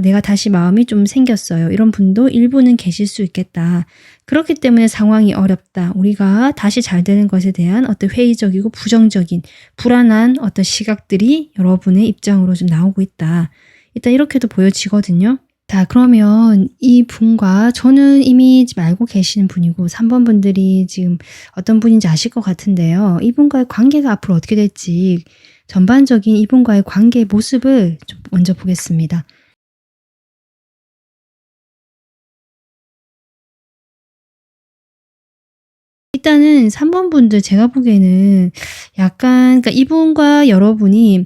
S1: 내가 다시 마음이 좀 생겼어요. 이런 분도 일부는 계실 수 있겠다. 그렇기 때문에 상황이 어렵다. 우리가 다시 잘 되는 것에 대한 어떤 회의적이고 부정적인 불안한 어떤 시각들이 여러분의 입장으로 좀 나오고 있다. 일단 이렇게도 보여지거든요. 자, 그러면 이 분과 저는 이미 지금 알고 계시는 분이고 3번 분들이 지금 어떤 분인지 아실 것 같은데요. 이분과의 관계가 앞으로 어떻게 될지 전반적인 이분과의 관계의 모습을 좀 먼저 보겠습니다. 일단은 3번 분들 제가 보기에는 약간 그러니까 이분과 여러분이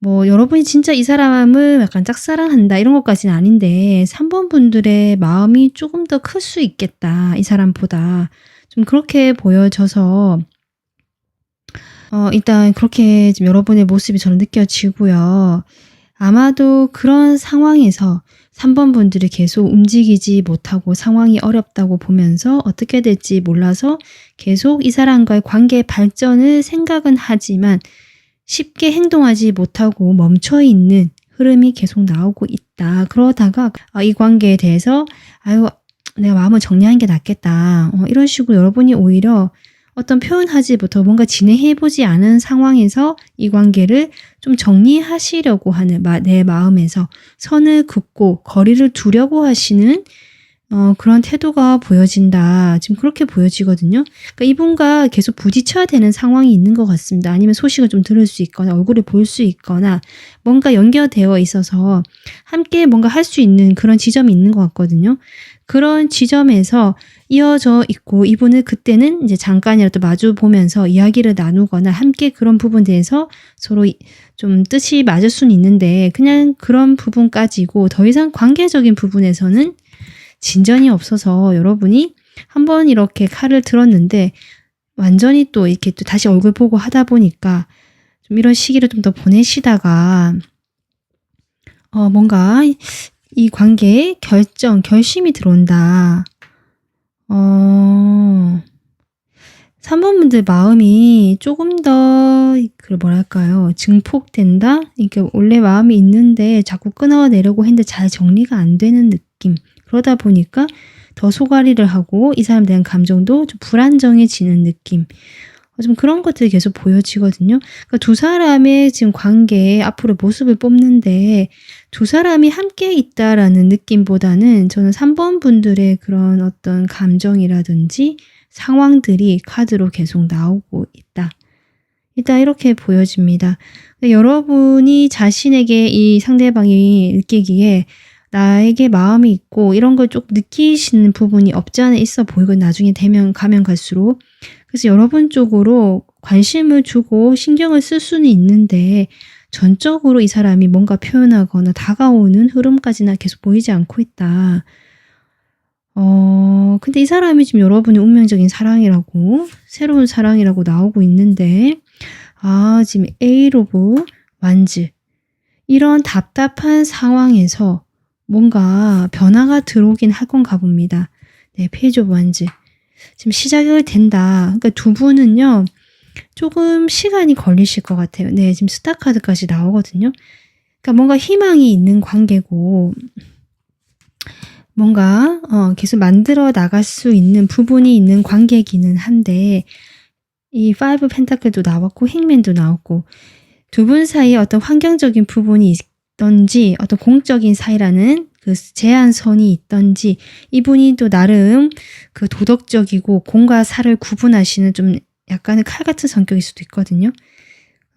S1: 뭐 여러분이 진짜 이 사람을 약간 짝사랑한다 이런 것까지는 아닌데 3번 분들의 마음이 조금 더 클 수 있겠다. 이 사람보다. 좀 그렇게 보여져서 일단 그렇게 지금 여러분의 모습이 저는 느껴지고요. 아마도 그런 상황에서 3번 분들이 계속 움직이지 못하고 상황이 어렵다고 보면서 어떻게 될지 몰라서 계속 이 사람과의 관계 발전을 생각은 하지만 쉽게 행동하지 못하고 멈춰 있는 흐름이 계속 나오고 있다. 그러다가 이 관계에 대해서 아유 내가 마음을 정리하는 게 낫겠다. 이런 식으로 여러분이 오히려 어떤 표현하지 못하고 뭔가 진행해보지 않은 상황에서 이 관계를 좀 정리하시려고 하는 내 마음에서 선을 긋고 거리를 두려고 하시는 그런 태도가 보여진다. 지금 그렇게 보여지거든요. 그러니까 이분과 계속 부딪혀야 되는 상황이 있는 것 같습니다. 아니면 소식을 좀 들을 수 있거나 얼굴을 볼 수 있거나 뭔가 연결되어 있어서 함께 뭔가 할 수 있는 그런 지점이 있는 것 같거든요. 그런 지점에서 이어져 있고 이분은 그때는 이제 잠깐이라도 마주 보면서 이야기를 나누거나 함께 그런 부분에 대해서 서로 좀 뜻이 맞을 수는 있는데 그냥 그런 부분까지고 더 이상 관계적인 부분에서는 진전이 없어서 여러분이 한번 이렇게 칼을 들었는데 완전히 또 이렇게 또 다시 얼굴 보고 하다 보니까 좀 이런 시기를 좀 더 보내시다가 뭔가 이 관계에 결심이 들어온다. 3번 분들 마음이 조금 더 뭐랄까요? 증폭된다? 이게 원래 마음이 있는데 자꾸 끊어내려고 했는데 잘 정리가 안 되는 느낌. 그러다 보니까 더 소갈이를 하고 이 사람에 대한 감정도 좀 불안정해지는 느낌. 좀 그런 것들이 계속 보여지거든요. 그러니까 두 사람의 지금 관계에 앞으로 모습을 뽑는데 두 사람이 함께 있다라는 느낌보다는 저는 3번 분들의 그런 어떤 감정이라든지 상황들이 카드로 계속 나오고 있다. 일단 이렇게 보여집니다. 여러분이 자신에게 이 상대방이 느끼기에 나에게 마음이 있고 이런 걸 좀 느끼시는 부분이 없지 않아 있어 보이고 나중에 가면 갈수록 그래서 여러분 쪽으로 관심을 주고 신경을 쓸 수는 있는데 전적으로 이 사람이 뭔가 표현하거나 다가오는 흐름까지는 계속 보이지 않고 있다. 근데 이 사람이 지금 여러분의 운명적인 사랑이라고 새로운 사랑이라고 나오고 있는데 지금 에이 오브 완즈 이런 답답한 상황에서 뭔가 변화가 들어오긴 할 건가 봅니다. 네, 페이지 오브 완즈. 지금 시작이 된다. 그러니까 두 분은요. 조금 시간이 걸리실 것 같아요. 네, 지금 스타 카드까지 나오거든요. 그러니까 뭔가 희망이 있는 관계고 뭔가 계속 만들어 나갈 수 있는 부분이 있는 관계기는 한데 이 5 펜타클도 나왔고 행맨도 나왔고 두 분 사이에 어떤 환경적인 부분이 있던지 어떤 공적인 사이라는 그 제한선이 있던지 이분이 또 나름 그 도덕적이고 공과 사를 구분하시는 좀 약간의 칼 같은 성격일 수도 있거든요.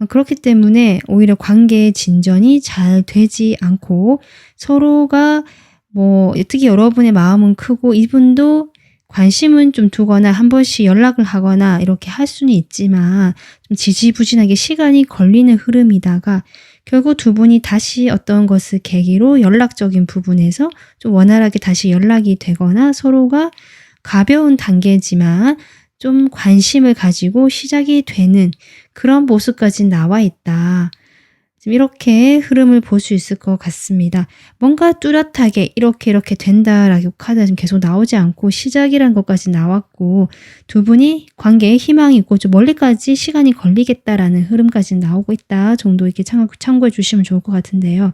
S1: 그렇기 때문에 오히려 관계의 진전이 잘 되지 않고 서로가 특히 여러분의 마음은 크고 이분도 관심은 좀 두거나 한 번씩 연락을 하거나 이렇게 할 수는 있지만 좀 지지부진하게 시간이 걸리는 흐름이다가 결국 두 분이 다시 어떤 것을 계기로 연락적인 부분에서 좀 원활하게 다시 연락이 되거나 서로가 가벼운 단계지만 좀 관심을 가지고 시작이 되는 그런 모습까지 나와 있다. 지금 이렇게 흐름을 볼 수 있을 것 같습니다. 뭔가 뚜렷하게 이렇게 된다라고 카드가 지금 계속 나오지 않고 시작이라는 것까지 나왔고 두 분이 관계에 희망이 있고 좀 멀리까지 시간이 걸리겠다라는 흐름까지 나오고 있다 정도 이렇게 참고해 주시면 좋을 것 같은데요.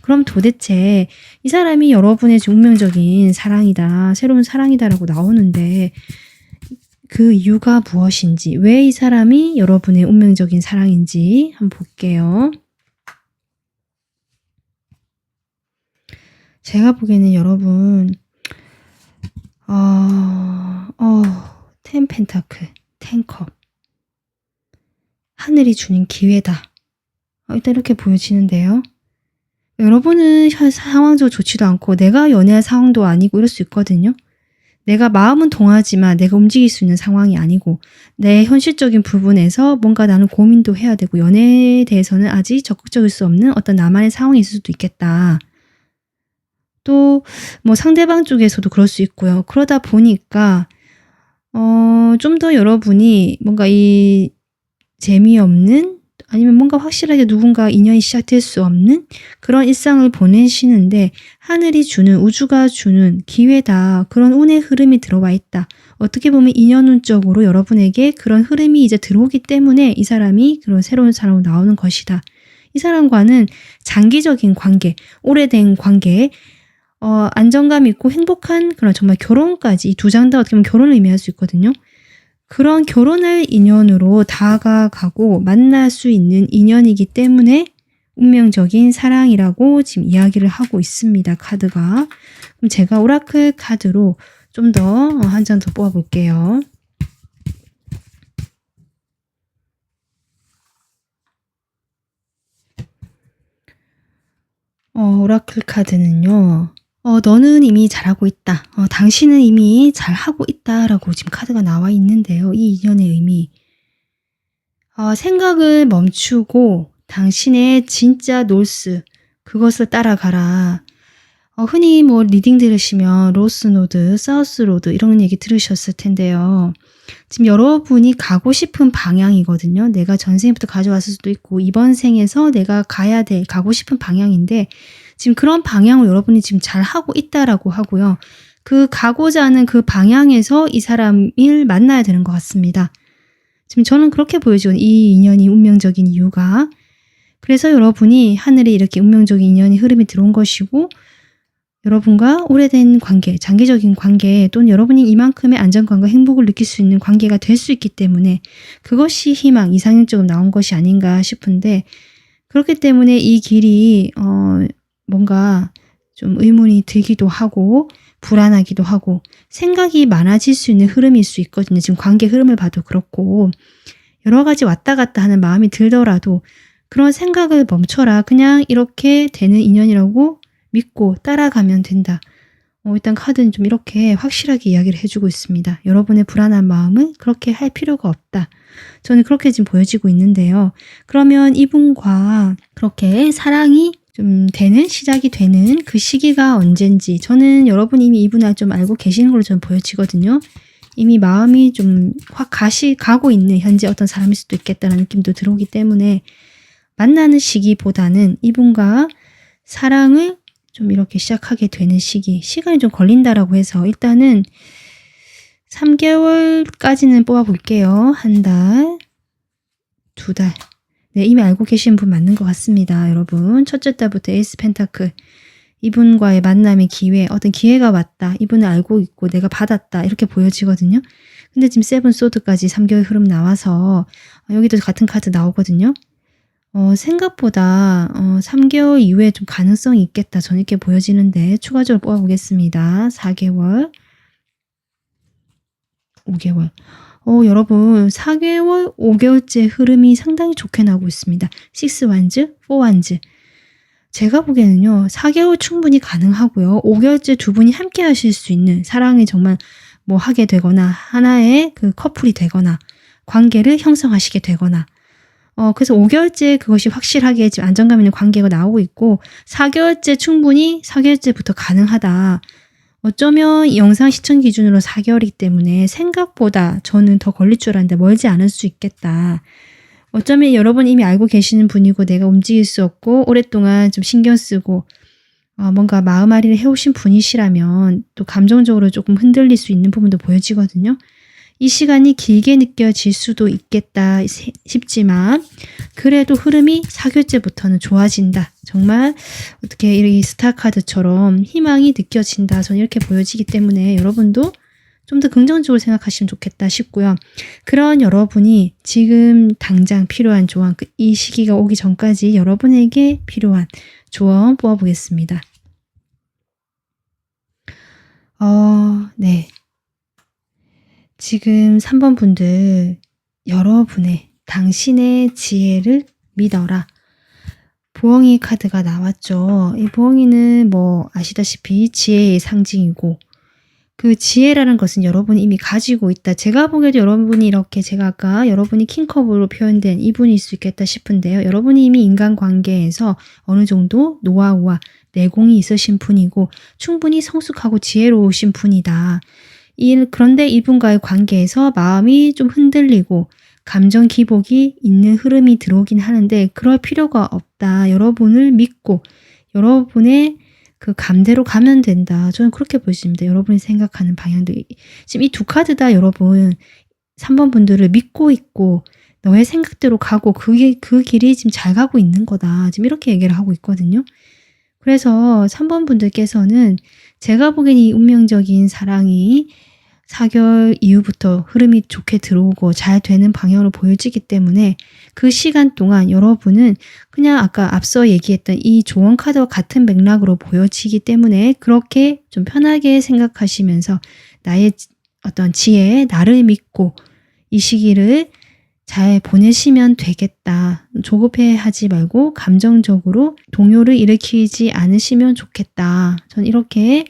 S1: 그럼 도대체 이 사람이 여러분의 운명적인 사랑이다, 새로운 사랑이다라고 나오는데 그 이유가 무엇인지, 왜 이 사람이 여러분의 운명적인 사랑인지 한번 볼게요. 제가 보기에는 여러분 10 펜타클, 10컵 하늘이 주는 기회다. 일단 이렇게 보여지는데요. 여러분은 상황적으로 좋지도 않고 내가 연애할 상황도 아니고 이럴 수 있거든요. 내가 마음은 동하지만 내가 움직일 수 있는 상황이 아니고 내 현실적인 부분에서 뭔가 나는 고민도 해야 되고 연애에 대해서는 아직 적극적일 수 없는 어떤 나만의 상황이 있을 수도 있겠다. 또 뭐 상대방 쪽에서도 그럴 수 있고요. 그러다 보니까 좀 더 여러분이 뭔가 이 재미없는 아니면 뭔가 확실하게 누군가 인연이 시작될 수 없는 그런 일상을 보내시는데 하늘이 주는 우주가 주는 기회다. 그런 운의 흐름이 들어와 있다. 어떻게 보면 인연운적으로 여러분에게 그런 흐름이 이제 들어오기 때문에 이 사람이 그런 새로운 사람으로 나오는 것이다. 이 사람과는 장기적인 관계, 오래된 관계, 안정감 있고 행복한 그런 정말 결혼까지 이 두 장 다 어떻게 보면 결혼을 의미할 수 있거든요. 그런 결혼을 인연으로 다가가고 만날 수 있는 인연이기 때문에 운명적인 사랑이라고 지금 이야기를 하고 있습니다. 카드가. 그럼 제가 오라클 카드로 좀 더 한 장 더 뽑아볼게요. 오라클 카드는요. 너는 이미 잘하고 있다. 당신은 이미 잘하고 있다라고 지금 카드가 나와 있는데요. 이 인연의 의미. 생각을 멈추고 당신의 진짜 노스, 그것을 따라가라. 흔히 뭐 리딩 들으시면 로스노드, 사우스로드 이런 얘기 들으셨을 텐데요. 지금 여러분이 가고 싶은 방향이거든요. 내가 전생부터 가져왔을 수도 있고 이번 생에서 내가 가야 될 가고 싶은 방향인데 지금 그런 방향을 여러분이 지금 잘 하고 있다라고 하고요. 그 가고자 하는 그 방향에서 이 사람을 만나야 되는 것 같습니다. 지금 저는 그렇게 보여지거든요. 이 인연이 운명적인 이유가. 그래서 여러분이 하늘에 이렇게 운명적인 인연이 흐름이 들어온 것이고 여러분과 오래된 관계, 장기적인 관계 또는 여러분이 이만큼의 안정감과 행복을 느낄 수 있는 관계가 될 수 있기 때문에 그것이 희망, 이상형적으로 나온 것이 아닌가 싶은데 그렇기 때문에 이 길이 뭔가 좀 의문이 들기도 하고 불안하기도 하고 생각이 많아질 수 있는 흐름일 수 있거든요. 지금 관계 흐름을 봐도 그렇고 여러 가지 왔다 갔다 하는 마음이 들더라도 그런 생각을 멈춰라. 그냥 이렇게 되는 인연이라고 믿고 따라가면 된다. 일단 카드는 좀 이렇게 확실하게 이야기를 해주고 있습니다. 여러분의 불안한 마음은 그렇게 할 필요가 없다. 저는 그렇게 지금 보여지고 있는데요. 그러면 이분과 그렇게 사랑이 좀 되는 시작이 되는 그 시기가 언젠지 저는 여러분이 이미 이분을 좀 알고 계시는 걸로 좀 보여지거든요. 이미 마음이 좀 확 가고 있는 현재 어떤 사람일 수도 있겠다는 느낌도 들어오기 때문에 만나는 시기보다는 이분과 사랑을 좀 이렇게 시작하게 되는 시간이 좀 걸린다라고 해서 일단은 3개월까지는 뽑아볼게요. 한 달, 2달. 네, 이미 알고 계신 분 맞는 것 같습니다. 여러분, 첫째 달부터 에이스 펜타클. 이분과의 만남의 기회, 어떤 기회가 왔다. 이분을 알고 있고 내가 받았다. 이렇게 보여지거든요. 근데 지금 세븐 소드까지 3개월 흐름 나와서 여기도 같은 카드 나오거든요. 생각보다 3개월 이후에 좀 가능성이 있겠다. 저는 이렇게 보여지는데 추가적으로 뽑아보겠습니다. 4개월, 5개월. 여러분 4개월, 5개월째 흐름이 상당히 좋게 나오고 있습니다. 6 wands, 4 wands. 제가 보기에는요. 4개월 충분히 가능하고요. 5개월째 두 분이 함께 하실 수 있는 사랑이 정말 뭐 하게 되거나 하나의 그 커플이 되거나 관계를 형성하시게 되거나 그래서 5개월째 그것이 확실하게 지금 안정감 있는 관계가 나오고 있고 4개월째 충분히 4개월째부터 가능하다. 어쩌면 이 영상 시청 기준으로 4개월이기 때문에 생각보다 저는 더 걸릴 줄 알았는데 멀지 않을 수 있겠다. 어쩌면 여러분 이미 알고 계시는 분이고 내가 움직일 수 없고 오랫동안 좀 신경 쓰고 뭔가 마음앓이를 해오신 분이시라면 또 감정적으로 조금 흔들릴 수 있는 부분도 보여지거든요. 이 시간이 길게 느껴질 수도 있겠다 싶지만 그래도 흐름이 4개월째부터는 좋아진다. 정말 어떻게 이 스타카드처럼 희망이 느껴진다. 저는 이렇게 보여지기 때문에 여러분도 좀 더 긍정적으로 생각하시면 좋겠다 싶고요. 그런 여러분이 지금 당장 필요한 조언, 이 시기가 오기 전까지 여러분에게 필요한 조언 뽑아보겠습니다. 네. 지금 3번 분들 여러분의 당신의 지혜를 믿어라. 부엉이 카드가 나왔죠. 이 부엉이는 뭐 아시다시피 지혜의 상징이고 그 지혜라는 것은 여러분이 이미 가지고 있다. 제가 보기에도 여러분이 이렇게 제가 아까 여러분이 킹컵으로 표현된 이분일 수 있겠다 싶은데요. 여러분이 이미 인간관계에서 어느 정도 노하우와 내공이 있으신 분이고 충분히 성숙하고 지혜로우신 분이다. 그런데 이분과의 관계에서 마음이 좀 흔들리고 감정 기복이 있는 흐름이 들어오긴 하는데 그럴 필요가 없다. 여러분을 믿고 여러분의 그 감대로 가면 된다. 저는 그렇게 보십니다. 여러분이 생각하는 방향도. 지금 이 두 카드 다 여러분 3번 분들을 믿고 있고 너의 생각대로 가고 그 길이 지금 잘 가고 있는 거다. 지금 이렇게 얘기를 하고 있거든요. 그래서 3번 분들께서는 제가 보기엔 이 운명적인 사랑이 4개월 이후부터 흐름이 좋게 들어오고 잘 되는 방향으로 보여지기 때문에 그 시간 동안 여러분은 그냥 아까 앞서 얘기했던 이 조언 카드와 같은 맥락으로 보여지기 때문에 그렇게 좀 편하게 생각하시면서 나의 어떤 지혜에 나를 믿고 이 시기를 잘 보내시면 되겠다. 조급해 하지 말고 감정적으로 동요를 일으키지 않으시면 좋겠다. 전 이렇게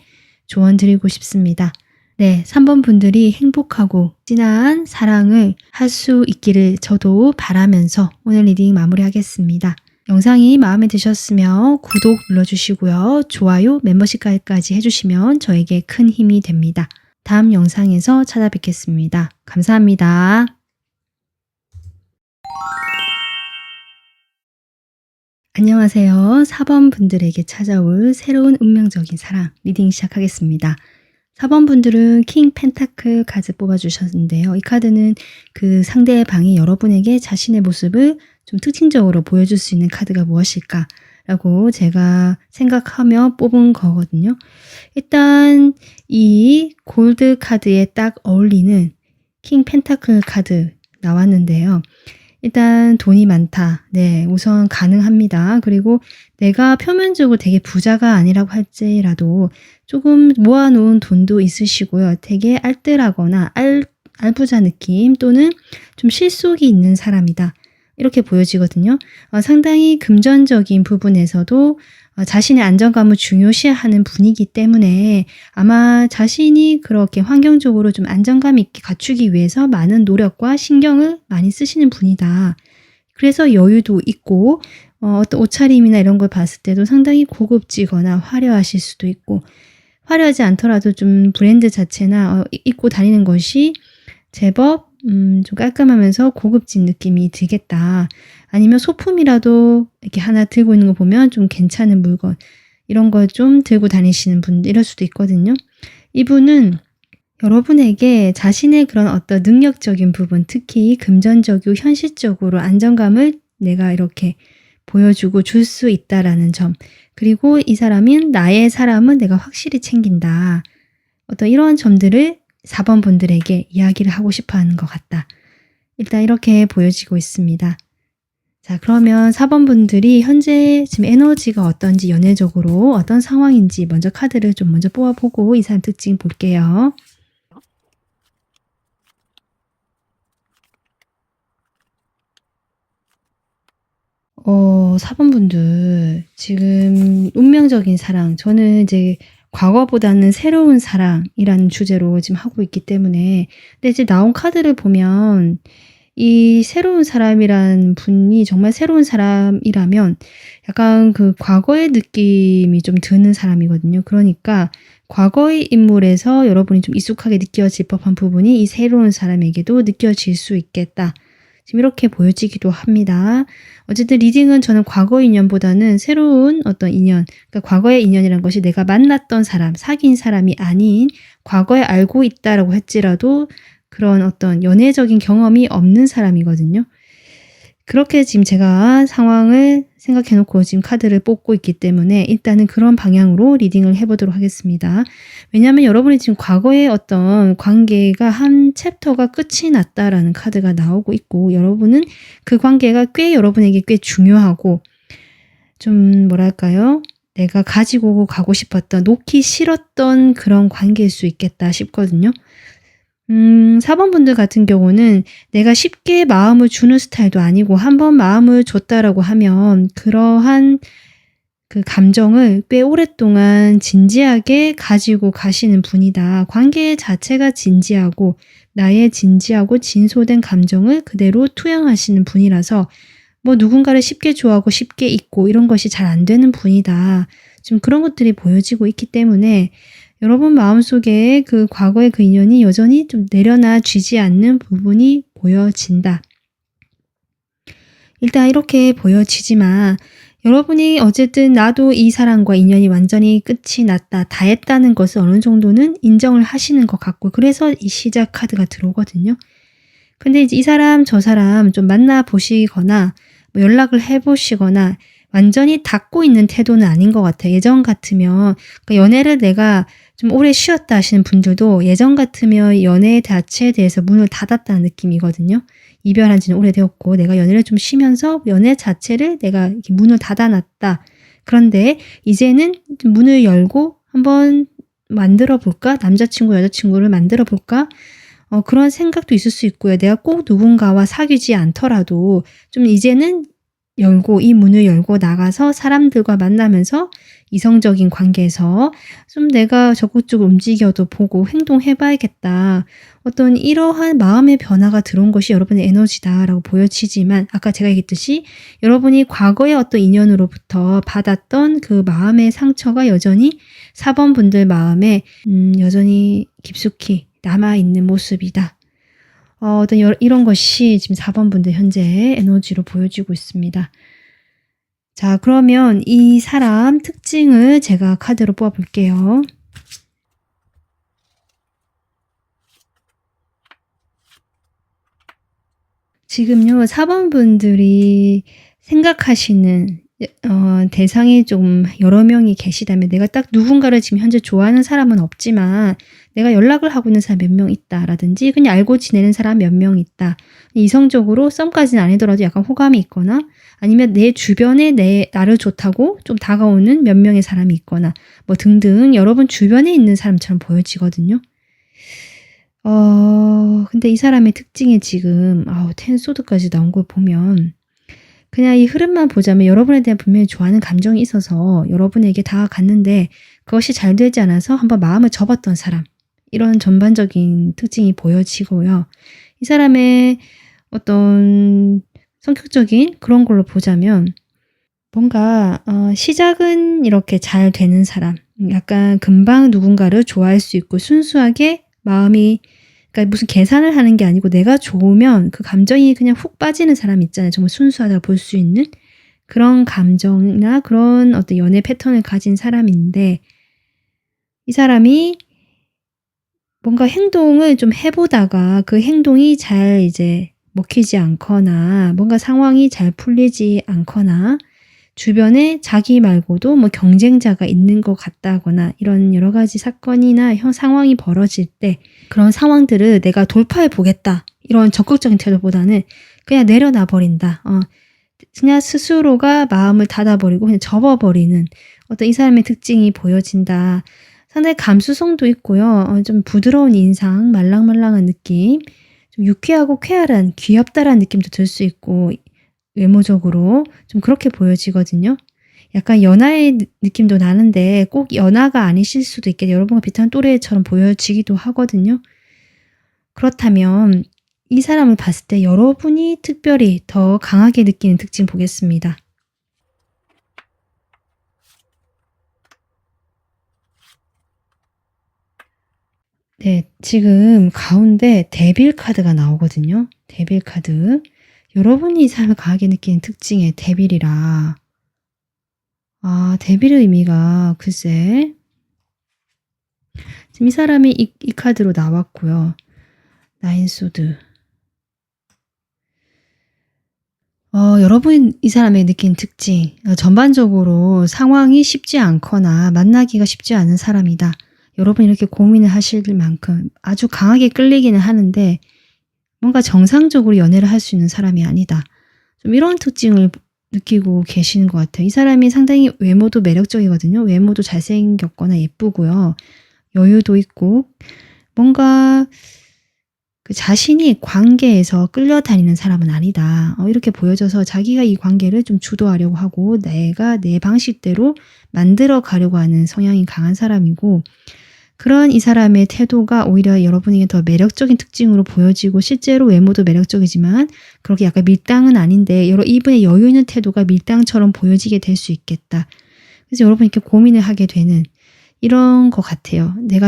S1: 조언 드리고 싶습니다. 네, 3번 분들이 행복하고 진한 사랑을 할 수 있기를 저도 바라면서 오늘 리딩 마무리하겠습니다. 영상이 마음에 드셨으면 구독 눌러주시고요. 좋아요, 멤버십 가입까지 해주시면 저에게 큰 힘이 됩니다. 다음 영상에서 찾아뵙겠습니다. 감사합니다. 안녕하세요. 4번 분들에게 찾아올 새로운 운명적인 사랑 리딩 시작하겠습니다. 4번 분들은 킹 펜타클 카드 뽑아주셨는데요. 이 카드는 그 상대방이 여러분에게 자신의 모습을 좀 특징적으로 보여줄 수 있는 카드가 무엇일까 라고 제가 생각하며 뽑은 거거든요. 일단 이 골드 카드에 딱 어울리는 킹 펜타클 카드 나왔는데요. 일단 돈이 많다. 네, 우선 가능합니다. 그리고 내가 표면적으로 되게 부자가 아니라고 할지라도 조금 모아놓은 돈도 있으시고요. 되게 알뜰하거나 알부자 느낌 또는 좀 실속이 있는 사람이다. 이렇게 보여지거든요. 상당히 금전적인 부분에서도 자신의 안정감을 중요시하는 분이기 때문에 아마 자신이 그렇게 환경적으로 좀 안정감 있게 갖추기 위해서 많은 노력과 신경을 많이 쓰시는 분이다. 그래서 여유도 있고 어떤 옷차림이나 이런 걸 봤을 때도 상당히 고급지거나 화려하실 수도 있고 화려하지 않더라도 좀 브랜드 자체나 입고 다니는 것이 제법 좀 깔끔하면서 고급진 느낌이 들겠다. 아니면 소품이라도 이렇게 하나 들고 있는 거 보면 좀 괜찮은 물건 이런 걸 좀 들고 다니시는 분들 이럴 수도 있거든요. 이분은 여러분에게 자신의 그런 어떤 능력적인 부분 특히 금전적이고 현실적으로 안정감을 내가 이렇게 보여주고 줄 수 있다라는 점 그리고 이 사람은 나의 사람은 내가 확실히 챙긴다. 어떤 이러한 점들을 4번 분들에게 이야기를 하고 싶어 하는 것 같다. 일단 이렇게 보여지고 있습니다. 자, 그러면 4번 분들이 현재 지금 에너지가 어떤지 연애적으로 어떤 상황인지 먼저 카드를 좀 먼저 뽑아보고 이 사람 특징 볼게요. 4번 분들 지금 운명적인 사랑 저는 이제 과거보다는 새로운 사랑이라는 주제로 지금 하고 있기 때문에 근데 이제 나온 카드를 보면 이 새로운 사람이란 분이 정말 새로운 사람이라면 약간 그 과거의 느낌이 좀 드는 사람이거든요. 그러니까 과거의 인물에서 여러분이 좀 익숙하게 느껴질 법한 부분이 이 새로운 사람에게도 느껴질 수 있겠다. 지금 이렇게 보여지기도 합니다. 어쨌든 리딩은 저는 과거 인연보다는 새로운 어떤 인연, 그러니까 과거의 인연이란 것이 내가 만났던 사람, 사귄 사람이 아닌 과거에 알고 있다라고 할지라도 그런 어떤 연애적인 경험이 없는 사람이거든요. 그렇게 지금 제가 상황을 생각해 놓고 지금 카드를 뽑고 있기 때문에 일단은 그런 방향으로 리딩을 해보도록 하겠습니다. 왜냐하면 여러분이 지금 과거의 어떤 관계가 한 챕터가 끝이 났다라는 카드가 나오고 있고 여러분은 그 관계가 꽤 여러분에게 꽤 중요하고 좀 뭐랄까요? 내가 가지고 가고 싶었던 놓기 싫었던 그런 관계일 수 있겠다 싶거든요. 4번 분들 같은 경우는 내가 쉽게 마음을 주는 스타일도 아니고 한번 마음을 줬다라고 하면 그러한 그 감정을 꽤 오랫동안 진지하게 가지고 가시는 분이다. 관계 자체가 진지하고 나의 진지하고 진솔된 감정을 그대로 투영하시는 분이라서 뭐 누군가를 쉽게 좋아하고 쉽게 잊고 이런 것이 잘 안 되는 분이다. 지금 그런 것들이 보여지고 있기 때문에 여러분 마음속에 그 과거의 그 인연이 여전히 좀 내려놔지지 않는 부분이 보여진다. 일단 이렇게 보여지지만 여러분이 어쨌든 나도 이 사람과 인연이 완전히 끝이 났다, 다 했다는 것을 어느 정도는 인정을 하시는 것 같고 그래서 이 시작 카드가 들어오거든요. 근데 이제 이 사람 저 사람 좀 만나보시거나 뭐 연락을 해보시거나 완전히 닫고 있는 태도는 아닌 것 같아요. 예전 같으면 그러니까 연애를 내가 좀 오래 쉬었다 하시는 분들도 예전 같으면 연애 자체에 대해서 문을 닫았다는 느낌이거든요. 이별한 지는 오래되었고 내가 연애를 좀 쉬면서 연애 자체를 내가 이렇게 문을 닫아놨다. 그런데 이제는 문을 열고 한번 만들어 볼까? 남자친구, 여자친구를 만들어 볼까? 그런 생각도 있을 수 있고요. 내가 꼭 누군가와 사귀지 않더라도 좀 이제는 열고 이 문을 열고 나가서 사람들과 만나면서 이성적인 관계에서 좀 내가 적극적으로 움직여도 보고 행동해봐야겠다. 어떤 이러한 마음의 변화가 들어온 것이 여러분의 에너지다라고 보여지지만 아까 제가 얘기했듯이 여러분이 과거의 어떤 인연으로부터 받았던 그 마음의 상처가 여전히 4번 분들 마음에 여전히 깊숙이 남아있는 모습이다. 어떤 이런 것이 지금 4번 분들 현재 에너지로 보여지고 있습니다. 자, 그러면 이 사람 특징을 제가 카드로 뽑아볼게요. 지금요, 4번 분들이 생각하시는 대상이 좀 여러 명이 계시다면 내가 딱 누군가를 지금 현재 좋아하는 사람은 없지만 내가 연락을 하고 있는 사람 몇 명 있다라든지 그냥 알고 지내는 사람 몇 명 있다. 이성적으로 썸까지는 아니더라도 약간 호감이 있거나 아니면 내 주변에 나를 좋다고 좀 다가오는 몇 명의 사람이 있거나 뭐 등등 여러분 주변에 있는 사람처럼 보여지거든요. 근데 이 사람의 특징이 지금 텐소드까지 나온 걸 보면 그냥 이 흐름만 보자면 여러분에 대한 분명히 좋아하는 감정이 있어서 여러분에게 다가갔는데 그것이 잘 되지 않아서 한번 마음을 접었던 사람. 이런 전반적인 특징이 보여지고요. 이 사람의 어떤 성격적인 그런 걸로 보자면 뭔가 시작은 이렇게 잘 되는 사람. 약간 금방 누군가를 좋아할 수 있고 순수하게 마음이 그러니까 무슨 계산을 하는 게 아니고 내가 좋으면 그 감정이 그냥 훅 빠지는 사람 있잖아요. 정말 순수하다고 볼 수 있는 그런 감정이나 그런 어떤 연애 패턴을 가진 사람인데 이 사람이 뭔가 행동을 좀 해보다가 그 행동이 잘 이제 먹히지 않거나 뭔가 상황이 잘 풀리지 않거나 주변에 자기 말고도 뭐 경쟁자가 있는 것 같다거나 이런 여러 가지 사건이나 상황이 벌어질 때 그런 상황들을 내가 돌파해 보겠다. 이런 적극적인 태도보다는 그냥 내려놔 버린다. 그냥 스스로가 마음을 닫아버리고 그냥 접어버리는 어떤 이 사람의 특징이 보여진다. 상당히 감수성도 있고요. 좀 부드러운 인상, 말랑말랑한 느낌, 좀 유쾌하고 쾌활한, 귀엽다라는 느낌도 들 수 있고 외모적으로 좀 그렇게 보여지거든요. 약간 연하의 느낌도 나는데 꼭 연하가 아니실 수도 있겠네요. 여러분과 비슷한 또래처럼 보여지기도 하거든요. 그렇다면 이 사람을 봤을 때 여러분이 특별히 더 강하게 느끼는 특징 보겠습니다. 네, 지금 가운데 데빌 카드가 나오거든요. 데빌 카드. 여러분이 이 사람을 강하게 느끼는 특징의 데빌이라. 데빌의 의미가 글쎄. 지금 이 사람이 이 카드로 나왔고요. 나인소드. 여러분이 이 사람의 느낀 특징. 전반적으로 상황이 쉽지 않거나 만나기가 쉽지 않은 사람이다. 여러분이 이렇게 고민을 하실 만큼 아주 강하게 끌리기는 하는데 뭔가 정상적으로 연애를 할 수 있는 사람이 아니다. 좀 이런 특징을 느끼고 계시는 것 같아요. 이 사람이 상당히 외모도 매력적이거든요. 외모도 잘생겼거나 예쁘고요. 여유도 있고 뭔가 그 자신이 관계에서 끌려다니는 사람은 아니다. 이렇게 보여져서 자기가 이 관계를 좀 주도하려고 하고 내가 내 방식대로 만들어 가려고 하는 성향이 강한 사람이고, 그런 이 사람의 태도가 오히려 여러분에게 더 매력적인 특징으로 보여지고 실제로 외모도 매력적이지만 그렇게 약간 밀당은 아닌데 이분의 여유 있는 태도가 밀당처럼 보여지게 될 수 있겠다. 그래서 여러분이 이렇게 고민을 하게 되는 이런 것 같아요. 내가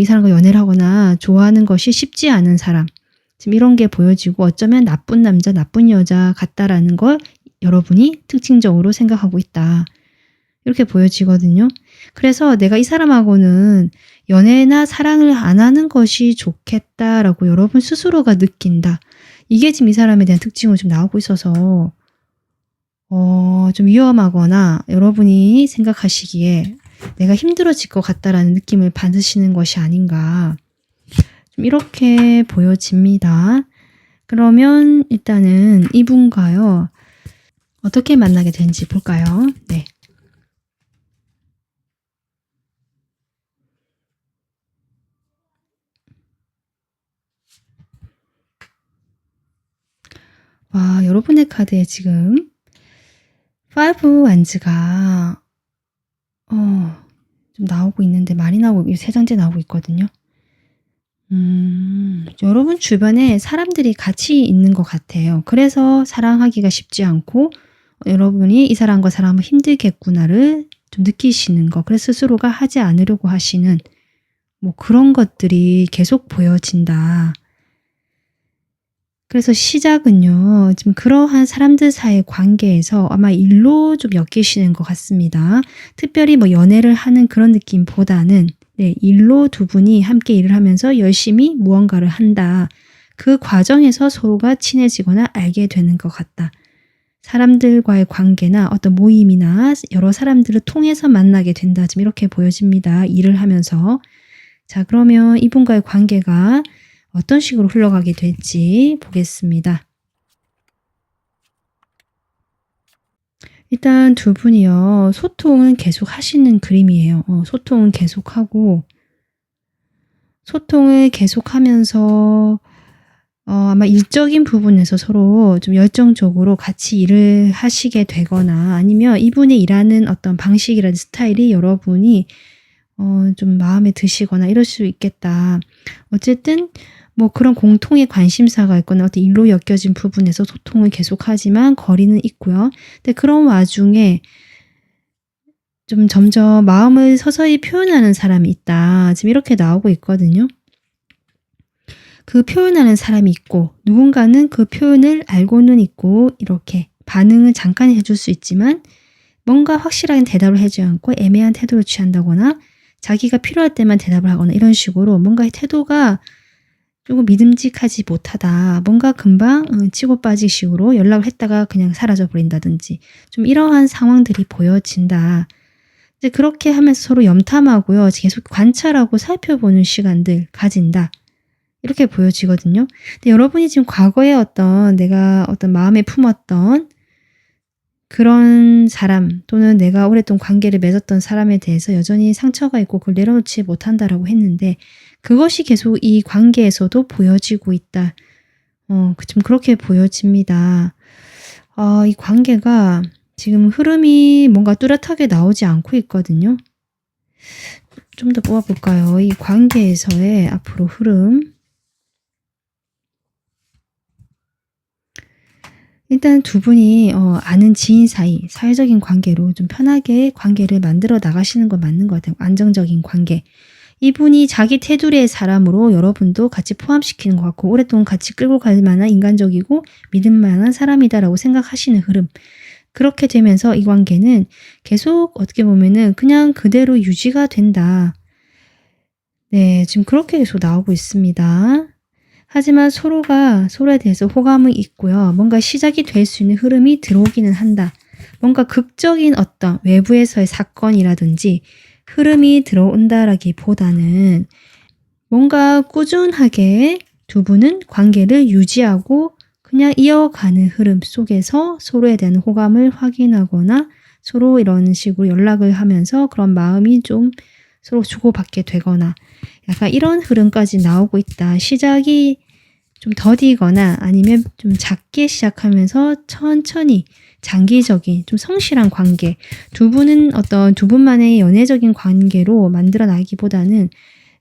S1: 이 사람과 연애를 하거나 좋아하는 것이 쉽지 않은 사람. 지금 이런 게 보여지고 어쩌면 나쁜 남자, 나쁜 여자 같다라는 걸 여러분이 특징적으로 생각하고 있다. 이렇게 보여지거든요. 그래서 내가 이 사람하고는 연애나 사랑을 안 하는 것이 좋겠다라고 여러분 스스로가 느낀다. 이게 지금 이 사람에 대한 특징으로 좀 나오고 있어서 좀 위험하거나 여러분이 생각하시기에 내가 힘들어질 것 같다라는 느낌을 받으시는 것이 아닌가. 좀 이렇게 보여집니다. 그러면 일단은 이분과요. 어떻게 만나게 되는지 볼까요? 네. 와, 여러분의 카드에 지금 5 완즈가 좀 나오고 있는데 많이 나오고 3장째 나오고 있거든요. 여러분 주변에 사람들이 같이 있는 것 같아요. 그래서 사랑하기가 쉽지 않고 여러분이 이 사람과 사랑하면 힘들겠구나를 좀 느끼시는 거. 그래서 스스로가 하지 않으려고 하시는 그런 것들이 계속 보여진다. 그래서 시작은요. 지금 그러한 사람들 사이의 관계에서 아마 일로 좀 엮이시는 것 같습니다. 특별히 연애를 하는 그런 느낌보다는 일로 두 분이 함께 일을 하면서 열심히 무언가를 한다. 그 과정에서 서로가 친해지거나 알게 되는 것 같다. 사람들과의 관계나 어떤 모임이나 여러 사람들을 통해서 만나게 된다. 지금 이렇게 보여집니다. 일을 하면서. 자, 그러면 이분과의 관계가 어떤 식으로 흘러가게 될지 보겠습니다. 일단 두 분이요. 소통은 계속 하시는 그림이에요. 소통은 계속하고 소통을 계속하면서 아마 일적인 부분에서 서로 좀 열정적으로 같이 일을 하시게 되거나 아니면 이분이 일하는 어떤 방식이라든지 스타일이 여러분이 좀 마음에 드시거나 이럴 수 있겠다. 어쨌든 그런 공통의 관심사가 있거나 어떤 일로 엮여진 부분에서 소통을 계속하지만 거리는 있고요. 근데 그런 와중에 좀 점점 마음을 서서히 표현하는 사람이 있다. 지금 이렇게 나오고 있거든요. 그 표현하는 사람이 있고 누군가는 그 표현을 알고는 있고 이렇게 반응을 잠깐 해줄 수 있지만 뭔가 확실하게 대답을 해주지 않고 애매한 태도를 취한다거나 자기가 필요할 때만 대답을 하거나 이런 식으로 뭔가 태도가 조금 믿음직하지 못하다. 뭔가 금방 치고 빠지기 식으로 연락을 했다가 그냥 사라져 버린다든지 좀 이러한 상황들이 보여진다. 이제 그렇게 하면서 서로 염탐하고요. 계속 관찰하고 살펴보는 시간들 가진다. 이렇게 보여지거든요. 근데 여러분이 지금 과거에 내가 어떤 마음에 품었던 그런 사람 또는 내가 오랫동안 관계를 맺었던 사람에 대해서 여전히 상처가 있고 그걸 내려놓지 못한다라고 했는데 그것이 계속 이 관계에서도 보여지고 있다. 좀 그렇게 보여집니다. 이 관계가 지금 흐름이 뭔가 뚜렷하게 나오지 않고 있거든요. 좀 더 뽑아볼까요? 이 관계에서의 앞으로 흐름. 일단 두 분이 아는 지인 사이, 사회적인 관계로 좀 편하게 관계를 만들어 나가시는 건 맞는 것 같아요. 안정적인 관계. 이분이 자기 테두리의 사람으로 여러분도 같이 포함시키는 것 같고 오랫동안 같이 끌고 갈 만한 인간적이고 믿을 만한 사람이다라고 생각하시는 흐름. 그렇게 되면서 이 관계는 계속 어떻게 보면은 그냥 그대로 유지가 된다. 네, 지금 그렇게 계속 나오고 있습니다. 하지만 서로가 서로에 대해서 호감이 있고요. 뭔가 시작이 될 수 있는 흐름이 들어오기는 한다. 뭔가 극적인 어떤 외부에서의 사건이라든지 흐름이 들어온다라기보다는 뭔가 꾸준하게 두 분은 관계를 유지하고 그냥 이어가는 흐름 속에서 서로에 대한 호감을 확인하거나 서로 이런 식으로 연락을 하면서 그런 마음이 좀 서로 주고받게 되거나 약간 이런 흐름까지 나오고 있다. 시작이 좀 더디거나 아니면 좀 작게 시작하면서 천천히 장기적인 좀 성실한 관계, 두 분은 어떤 두 분만의 연애적인 관계로 만들어 나기보다는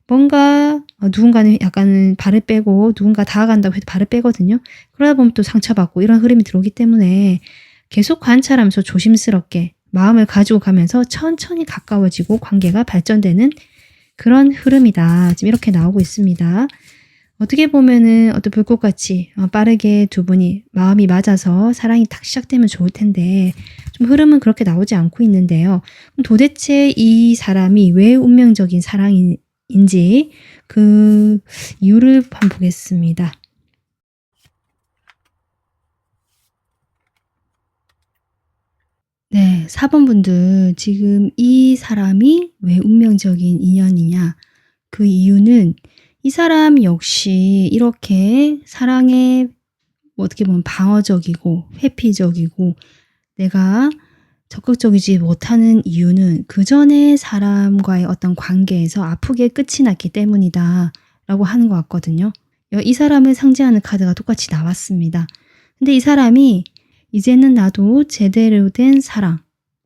S1: 뭔가 누군가는 약간 발을 빼고 누군가 다가간다고 해도 발을 빼거든요. 그러다 보면 또 상처받고 이런 흐름이 들어오기 때문에 계속 관찰하면서 조심스럽게 마음을 가지고 가면서 천천히 가까워지고 관계가 발전되는 그런 흐름이다. 지금 이렇게 나오고 있습니다. 어떻게 보면은 어떤 불꽃같이 빠르게 두 분이 마음이 맞아서 사랑이 딱 시작되면 좋을 텐데 좀 흐름은 그렇게 나오지 않고 있는데요. 그럼 도대체 이 사람이 왜 운명적인 사랑인지 그 이유를 한번 보겠습니다. 네, 4번 분들 지금 이 사람이 왜 운명적인 인연이냐? 그 이유는 이 사람 역시 이렇게 사랑에 어떻게 보면 방어적이고 회피적이고 내가 적극적이지 못하는 이유는 그 전에 사람과의 어떤 관계에서 아프게 끝이 났기 때문이다 라고 하는 것 같거든요. 이 사람을 상징하는 카드가 똑같이 나왔습니다. 근데 이 사람이 이제는 나도 제대로 된 사랑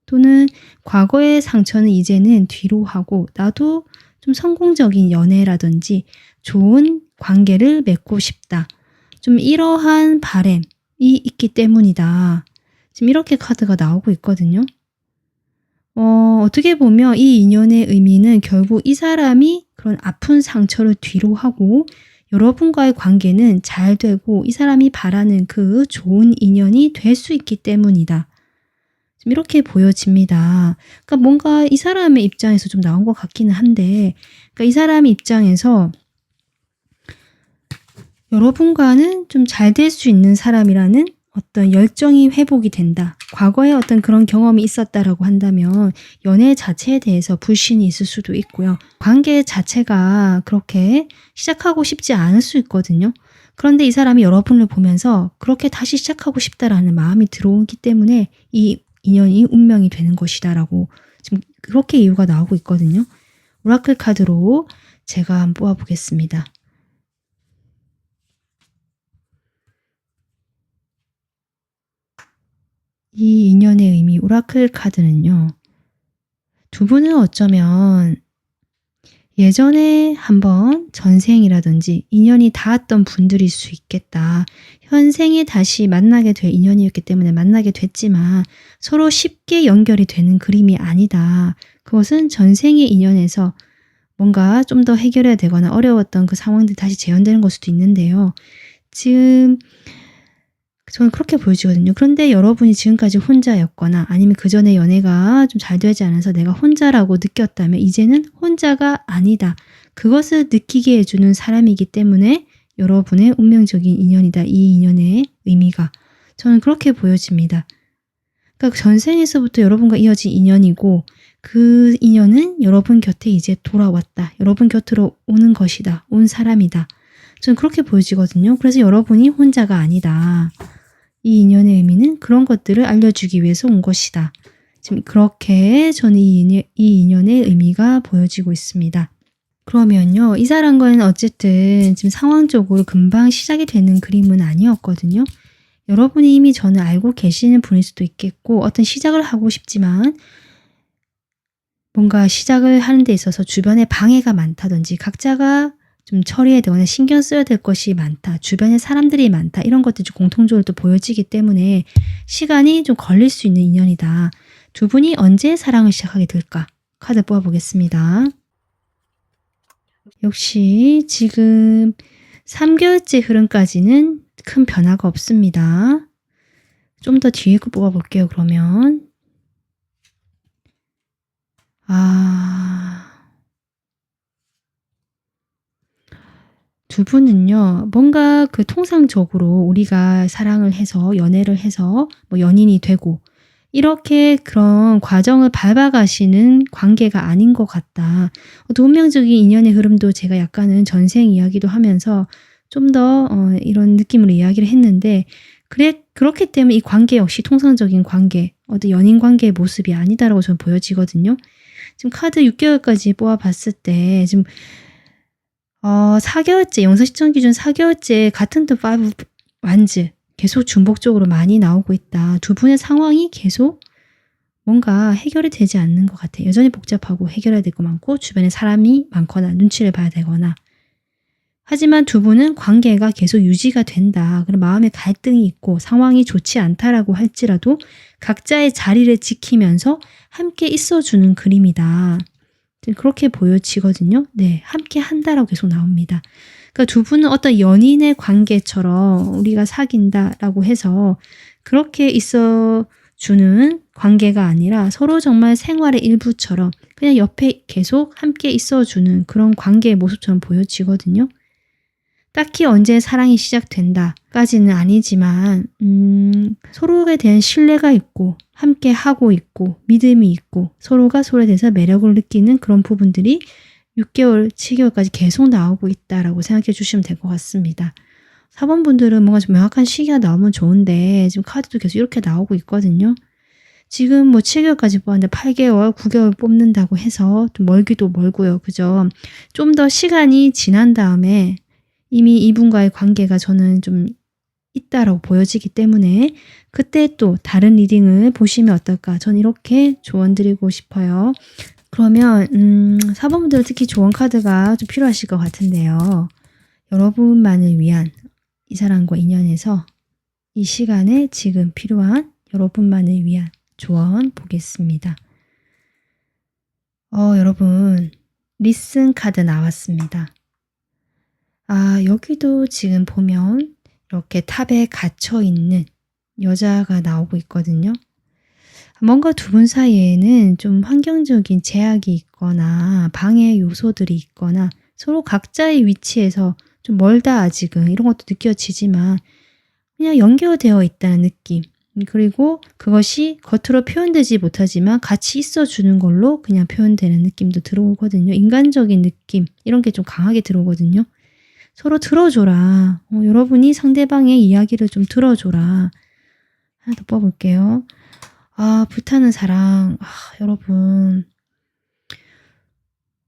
S1: 또는 과거의 상처는 이제는 뒤로 하고 나도 좀 성공적인 연애라든지 좋은 관계를 맺고 싶다. 좀 이러한 바램이 있기 때문이다. 지금 이렇게 카드가 나오고 있거든요. 어떻게 보면 이 인연의 의미는 결국 이 사람이 그런 아픈 상처를 뒤로 하고 여러분과의 관계는 잘 되고 이 사람이 바라는 그 좋은 인연이 될 수 있기 때문이다. 좀 이렇게 보여집니다. 그러니까 뭔가 이 사람의 입장에서 좀 나온 것 같기는 한데, 그러니까 이 사람의 입장에서 여러분과는 좀 잘 될 수 있는 사람이라는 어떤 열정이 회복이 된다. 과거에 어떤 그런 경험이 있었다라고 한다면 연애 자체에 대해서 불신이 있을 수도 있고요. 관계 자체가 그렇게 시작하고 싶지 않을 수 있거든요. 그런데 이 사람이 여러분을 보면서 그렇게 다시 시작하고 싶다라는 마음이 들어오기 때문에 이 인연이 운명이 되는 것이다라고 지금 그렇게 이유가 나오고 있거든요. 오라클 카드로 제가 한번 뽑아보겠습니다. 이 인연의 의미 오라클 카드는요. 두 분은 어쩌면 예전에 한번 전생이라든지 인연이 닿았던 분들일 수 있겠다. 현생에 다시 만나게 될 인연이었기 때문에 만나게 됐지만 서로 쉽게 연결이 되는 그림이 아니다. 그것은 전생의 인연에서 뭔가 좀 더 해결해야 되거나 어려웠던 그 상황들이 다시 재현되는 걸 수도 있는데요. 지금 저는 그렇게 보여지거든요. 그런데 여러분이 지금까지 혼자였거나 아니면 그 전에 연애가 좀 잘 되지 않아서 내가 혼자라고 느꼈다면 이제는 혼자가 아니다. 그것을 느끼게 해주는 사람이기 때문에 여러분의 운명적인 인연이다. 이 인연의 의미가. 저는 그렇게 보여집니다. 그러니까 전생에서부터 여러분과 이어진 인연이고 그 인연은 여러분 곁에 이제 돌아왔다. 여러분 곁으로 오는 것이다. 온 사람이다. 저는 그렇게 보여지거든요. 그래서 여러분이 혼자가 아니다. 이 인연의 의미는 그런 것들을 알려주기 위해서 온 것이다. 지금 그렇게 저는 이 인연의 의미가 보여지고 있습니다. 그러면요. 이 사람과는 어쨌든 지금 상황적으로 금방 시작이 되는 그림은 아니었거든요. 여러분이 이미 저는 알고 계시는 분일 수도 있겠고 어떤 시작을 하고 싶지만 뭔가 시작을 하는 데 있어서 주변에 방해가 많다든지 각자가 좀 처리해야 되거나 신경 써야 될 것이 많다. 주변에 사람들이 많다. 이런 것들이 좀 공통적으로 또 보여지기 때문에 시간이 좀 걸릴 수 있는 인연이다. 두 분이 언제 사랑을 시작하게 될까? 카드 뽑아보겠습니다. 역시 지금 3개월째 흐름까지는 큰 변화가 없습니다. 좀 더 뒤에 거 뽑아볼게요. 그러면 두 분은요, 뭔가 그 통상적으로 우리가 사랑을 해서 연애를 해서 뭐 연인이 되고 이렇게 그런 과정을 밟아가시는 관계가 아닌 것 같다. 또 운명적인 인연의 흐름도 제가 약간은 전생 이야기도 하면서 좀 더 이런 느낌으로 이야기를 했는데 그렇기 때문에 이 관계 역시 통상적인 관계, 어떤 연인 관계의 모습이 아니다라고 저는 보여지거든요. 지금 카드 6개월까지 뽑아봤을 때 지금 4개월째, 영상 시청 기준 4개월째 같은 더 5 완즈 계속 중복적으로 많이 나오고 있다. 두 분의 상황이 계속 뭔가 해결이 되지 않는 것 같아요. 여전히 복잡하고 해결해야 될 거 많고 주변에 사람이 많거나 눈치를 봐야 되거나 하지만 두 분은 관계가 계속 유지가 된다. 그런 마음의 갈등이 있고 상황이 좋지 않다라고 할지라도 각자의 자리를 지키면서 함께 있어주는 그림이다. 그렇게 보여지거든요. 네, 함께 한다라고 계속 나옵니다. 그러니까 두 분은 어떤 연인의 관계처럼 우리가 사귄다라고 해서 그렇게 있어주는 관계가 아니라 서로 정말 생활의 일부처럼 그냥 옆에 계속 함께 있어주는 그런 관계의 모습처럼 보여지거든요. 딱히 언제 사랑이 시작된다까지는 아니지만 서로에 대한 신뢰가 있고 함께 하고 있고 믿음이 있고 서로가 서로에 대해서 매력을 느끼는 그런 부분들이 6개월, 7개월까지 계속 나오고 있다라고 생각해 주시면 될 것 같습니다. 4번 분들은 뭔가 좀 명확한 시기가 나오면 좋은데 지금 카드도 계속 이렇게 나오고 있거든요. 지금 뭐 7개월까지 뽑았는데 8개월, 9개월 뽑는다고 해서 좀 멀기도 멀고요. 그죠? 좀 더 시간이 지난 다음에 이미 이분과의 관계가 저는 좀 있다라고 보여지기 때문에 그때 또 다른 리딩을 보시면 어떨까? 전 이렇게 조언 드리고 싶어요. 그러면 4번분들은 특히 조언 카드가 좀 필요하실 것 같은데요. 여러분만을 위한 이 사람과 인연에서 이 시간에 지금 필요한 여러분만을 위한 조언 보겠습니다. 여러분 리슨 카드 나왔습니다. 여기도 지금 보면 이렇게 탑에 갇혀 있는 여자가 나오고 있거든요. 뭔가 두 분 사이에는 좀 환경적인 제약이 있거나 방해 요소들이 있거나 서로 각자의 위치에서 좀 멀다 아직은 이런 것도 느껴지지만 그냥 연결되어 있다는 느낌. 그리고 그것이 겉으로 표현되지 못하지만 같이 있어주는 걸로 그냥 표현되는 느낌도 들어오거든요. 인간적인 느낌 이런 게 좀 강하게 들어오거든요. 서로 들어줘라. 여러분이 상대방의 이야기를 좀 들어줘라. 하나 더 뽑아볼게요. 불타는 사랑. 여러분.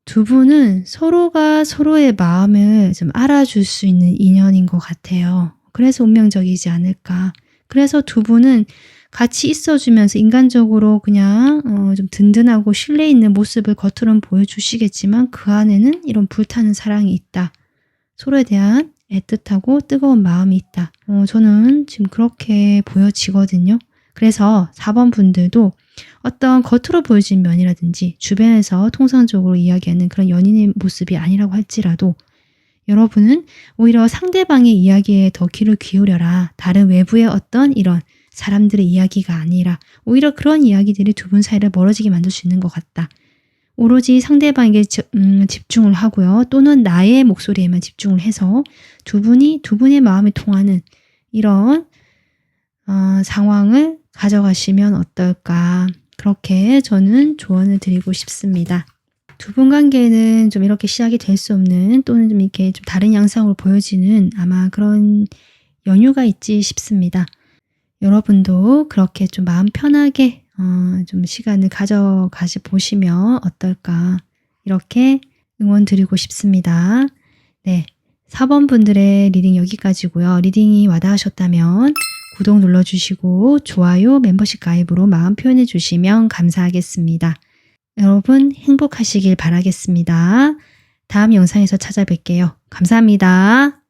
S1: 두 분은 서로가 서로의 마음을 좀 알아줄 수 있는 인연인 것 같아요. 그래서 운명적이지 않을까. 그래서 두 분은 같이 있어주면서 인간적으로 그냥 좀 든든하고 신뢰 있는 모습을 겉으로는 보여주시겠지만 그 안에는 이런 불타는 사랑이 있다. 서로에 대한 애틋하고 뜨거운 마음이 있다. 저는 지금 그렇게 보여지거든요. 그래서 4번 분들도 어떤 겉으로 보여진 면이라든지 주변에서 통상적으로 이야기하는 그런 연인의 모습이 아니라고 할지라도 여러분은 오히려 상대방의 이야기에 더 귀를 기울여라. 다른 외부의 어떤 이런 사람들의 이야기가 아니라 오히려 그런 이야기들이 두 분 사이를 멀어지게 만들 수 있는 것 같다. 오로지 상대방에게 집중을 하고요. 또는 나의 목소리에만 집중을 해서 두 분의 마음이 통하는 이런 상황을 가져가시면 어떨까. 그렇게 저는 조언을 드리고 싶습니다. 두 분 관계는 좀 이렇게 시작이 될 수 없는 또는 좀 이렇게 좀 다른 양상으로 보여지는 아마 그런 연유가 있지 싶습니다. 여러분도 그렇게 좀 마음 편하게 좀 시간을 가져가시 보시면 어떨까 이렇게 응원 드리고 싶습니다. 네, 4번 분들의 리딩 여기까지고요. 리딩이 와닿으셨다면 구독 눌러주시고 좋아요, 멤버십 가입으로 마음 표현해 주시면 감사하겠습니다. 여러분 행복하시길 바라겠습니다. 다음 영상에서 찾아뵐게요. 감사합니다.